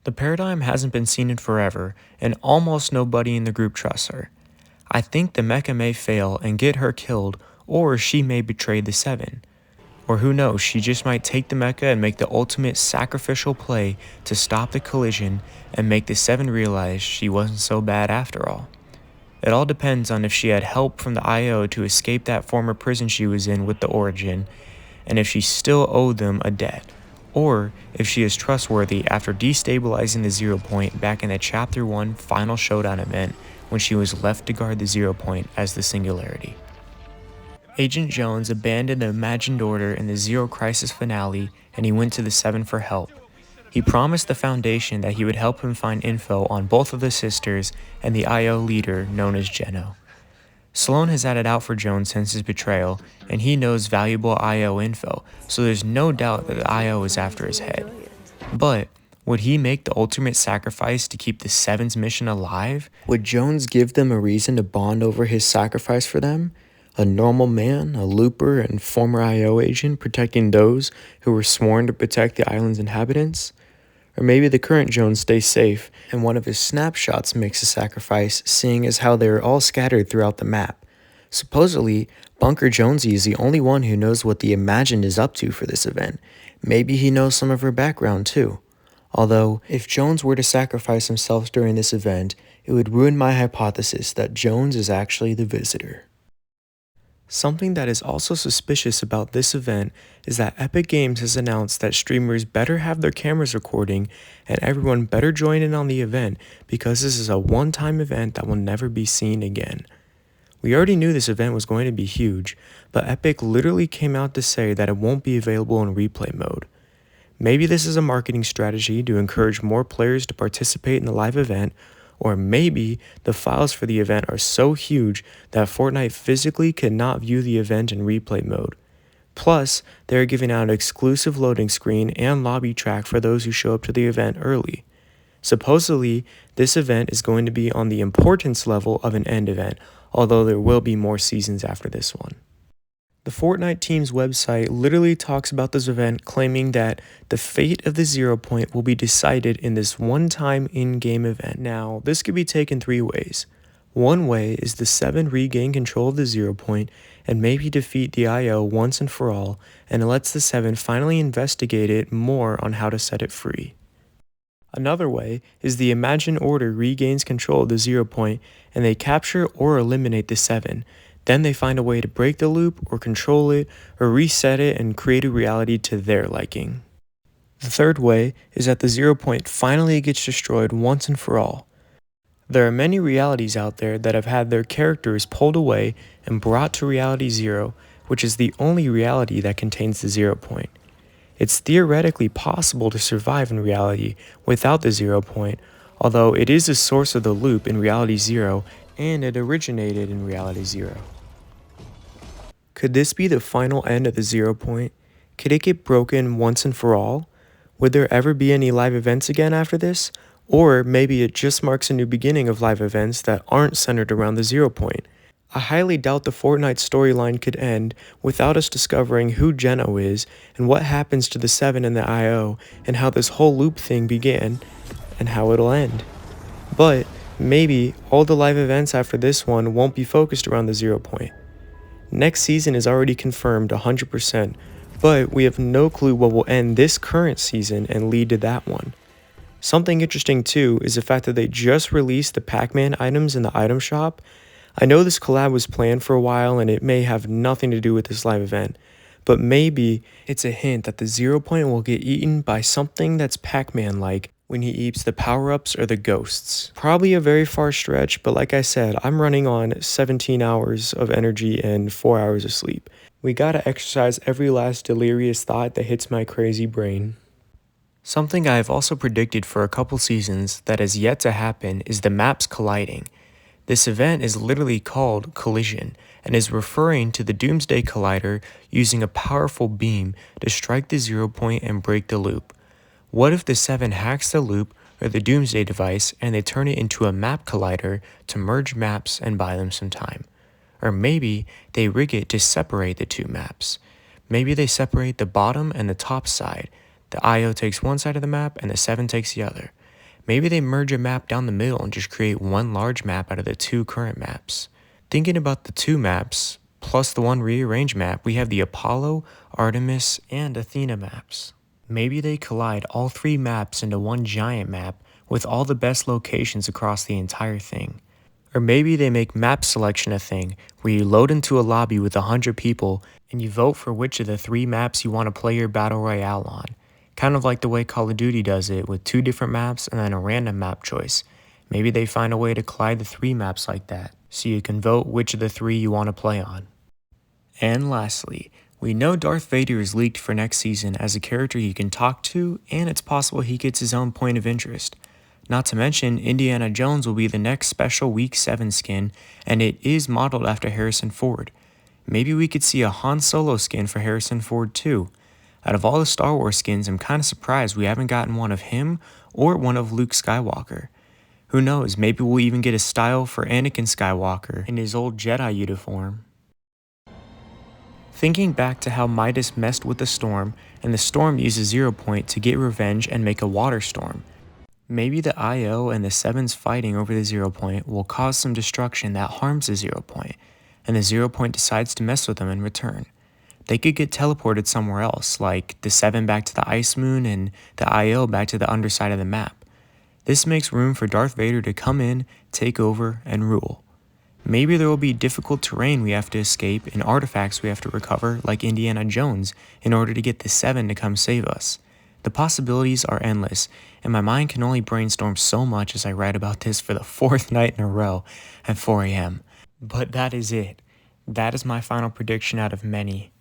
The Paradigm hasn't been seen in forever, and almost nobody in the group trusts her. I think the mecha may fail and get her killed, or she may betray the Seven. Or who knows, she just might take the mecha and make the ultimate sacrificial play to stop the collision and make the Seven realize she wasn't so bad after all. It all depends on if she had help from the IO to escape that former prison she was in with the Origin, and if she still owed them a debt, or if she is trustworthy after destabilizing the Zero Point back in the Chapter 1 Final Showdown event when she was left to guard the Zero Point as the Singularity. Agent Jones abandoned the Imagined Order in the Zero Crisis finale and he went to the Seven for help. He promised the Foundation that he would help him find info on both of the sisters and the IO leader known as Geno. Sloan has had it out for Jones since his betrayal, and he knows valuable IO info, so there's no doubt that the IO is after his head. But would he make the ultimate sacrifice to keep the Seven's mission alive? Would Jones give them a reason to bond over his sacrifice for them? A normal man, a looper, and former IO agent protecting those who were sworn to protect the island's inhabitants? Or maybe the current Jones stays safe, and one of his snapshots makes a sacrifice, seeing as how they are all scattered throughout the map. Supposedly, Bunker Jonesy is the only one who knows what the Imagined is up to for this event. Maybe he knows some of her background too. Although, if Jones were to sacrifice himself during this event, it would ruin my hypothesis that Jones is actually the visitor. Something that is also suspicious about this event is that Epic Games has announced that streamers better have their cameras recording and everyone better join in on the event because this is a one-time event that will never be seen again. We already knew this event was going to be huge, but Epic literally came out to say that it won't be available in replay mode. Maybe this is a marketing strategy to encourage more players to participate in the live event, or maybe the files for the event are so huge that Fortnite physically cannot view the event in replay mode. Plus, they are giving out an exclusive loading screen and lobby track for those who show up to the event early. Supposedly, this event is going to be on the importance level of an end event, although there will be more seasons after this one. The Fortnite team's website literally talks about this event, claiming that the fate of the Zero Point will be decided in this one-time in-game event. Now, this could be taken three ways. One way is the Seven regain control of the Zero Point and maybe defeat the IO once and for all, and it lets the Seven finally investigate it more on how to set it free. Another way is the Imagined Order regains control of the Zero Point and they capture or eliminate the Seven. Then they find a way to break the loop or control it or reset it and create a reality to their liking. The third way is that the Zero Point finally gets destroyed once and for all. There are many realities out there that have had their characters pulled away and brought to Reality Zero, which is the only reality that contains the Zero Point. It's theoretically possible to survive in reality without the Zero Point, although it is the source of the loop in Reality Zero and it originated in Reality Zero. Could this be the final end of the Zero Point? Could it get broken once and for all? Would there ever be any live events again after this? Or maybe it just marks a new beginning of live events that aren't centered around the Zero Point. I highly doubt the Fortnite storyline could end without us discovering who Geno is and what happens to the Seven and the IO and how this whole loop thing began and how it'll end. But maybe all the live events after this one won't be focused around the Zero Point. Next season is already confirmed 100% but we have no clue what will end this current season and lead to that one. Something interesting too is the fact that they just released the Pacman items in the item shop. I know this collab was planned for a while and it may have nothing to do with this live event, but maybe it's a hint that the 0 point will get eaten by something that's Pac-Man-like when he eats the power-ups or the ghosts. Probably a very far stretch, but like I said, I'm running on 17 hours of energy and 4 hours of sleep. We gotta exercise every last delirious thought that hits my crazy brain. Something I have also predicted for a couple seasons that has yet to happen is the maps colliding. This event is literally called Collision and is referring to the Doomsday Collider using a powerful beam to strike the 0 point and break the loop. What if the 7 hacks the loop or the Doomsday device and they turn it into a map collider to merge maps and buy them some time? Or maybe they rig it to separate the two maps. Maybe they separate the bottom and the top side. The IO takes one side of the map and the 7 takes the other. Maybe they merge a map down the middle and just create one large map out of the two current maps. Thinking about the two maps, plus the one rearranged map, we have the Apollo, Artemis, and Athena maps. Maybe they collide all three maps into one giant map with all the best locations across the entire thing. Or maybe they make map selection a thing, where you load into a lobby with 100 people and you vote for which of the three maps you want to play your battle royale on. Kind of like the way Call of Duty does it with 2 different maps and then a random map choice. Maybe they find a way to collide the 3 maps like that, so you can vote which of the 3 you want to play on. And lastly, we know Darth Vader is leaked for next season as a character you can talk to, and it's possible he gets his own point of interest. Not to mention, Indiana Jones will be the next special Week 7 skin, and it is modeled after Harrison Ford. Maybe we could see a Han Solo skin for Harrison Ford too. Out of all the Star Wars skins, I'm kind of surprised we haven't gotten one of him or one of Luke Skywalker. Who knows, maybe we'll even get a style for Anakin Skywalker in his old Jedi uniform. Thinking back to how Midas messed with the storm, and the storm uses 0 point to get revenge and make a water storm. Maybe the IO and the 7s fighting over the 0 point will cause some destruction that harms the 0 point, and the 0 point decides to mess with them in return. They could get teleported somewhere else, like the 7 back to the Ice Moon and the IO back to the underside of the map. This makes room for Darth Vader to come in, take over, and rule. Maybe there will be difficult terrain we have to escape and artifacts we have to recover, like Indiana Jones, in order to get the 7 to come save us. The possibilities are endless, and my mind can only brainstorm so much as I write about this for the 4th night in a row at 4 a.m. But that is it. That is my final prediction out of many.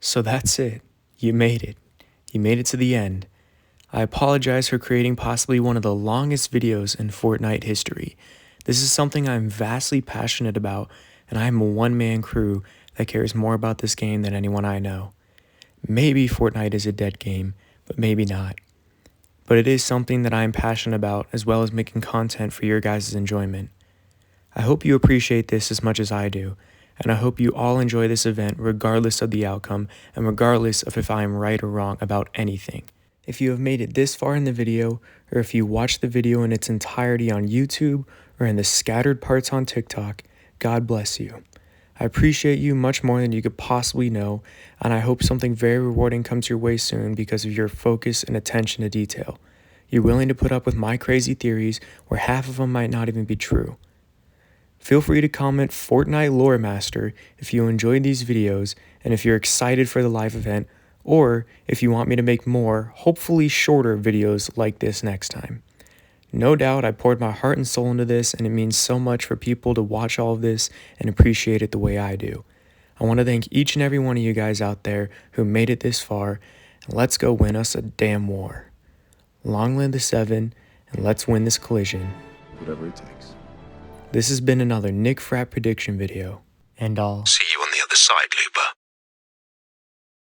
So that's it. You made it. You made it to the end. I apologize for creating possibly one of the longest videos in Fortnite history. This is something I'm vastly passionate about, and I am a one-man crew that cares more about this game than anyone I know. Maybe Fortnite is a dead game, but maybe not. But it is something that I am passionate about, as well as making content for your guys' enjoyment. I hope you appreciate this as much as I do, and I hope you all enjoy this event regardless of the outcome and regardless of if I am right or wrong about anything. If you have made it this far in the video, or if you watched the video in its entirety on YouTube or in the scattered parts on TikTok, God bless you. I appreciate you much more than you could possibly know, and I hope something very rewarding comes your way soon because of your focus and attention to detail. You're willing to put up with my crazy theories where half of them might not even be true. Feel free to comment Fortnite Lore Master if you enjoyed these videos and if you're excited for the live event, or if you want me to make more, hopefully shorter videos like this next time. No doubt I poured my heart and soul into this, and it means so much for people to watch all of this and appreciate it the way I do. I want to thank each and every one of you guys out there who made it this far, and let's go win us a damn war. Long live the 7, and let's win this collision. Whatever it takes. This has been another Nick Frat prediction video, and I'll see you on the other side, Looper.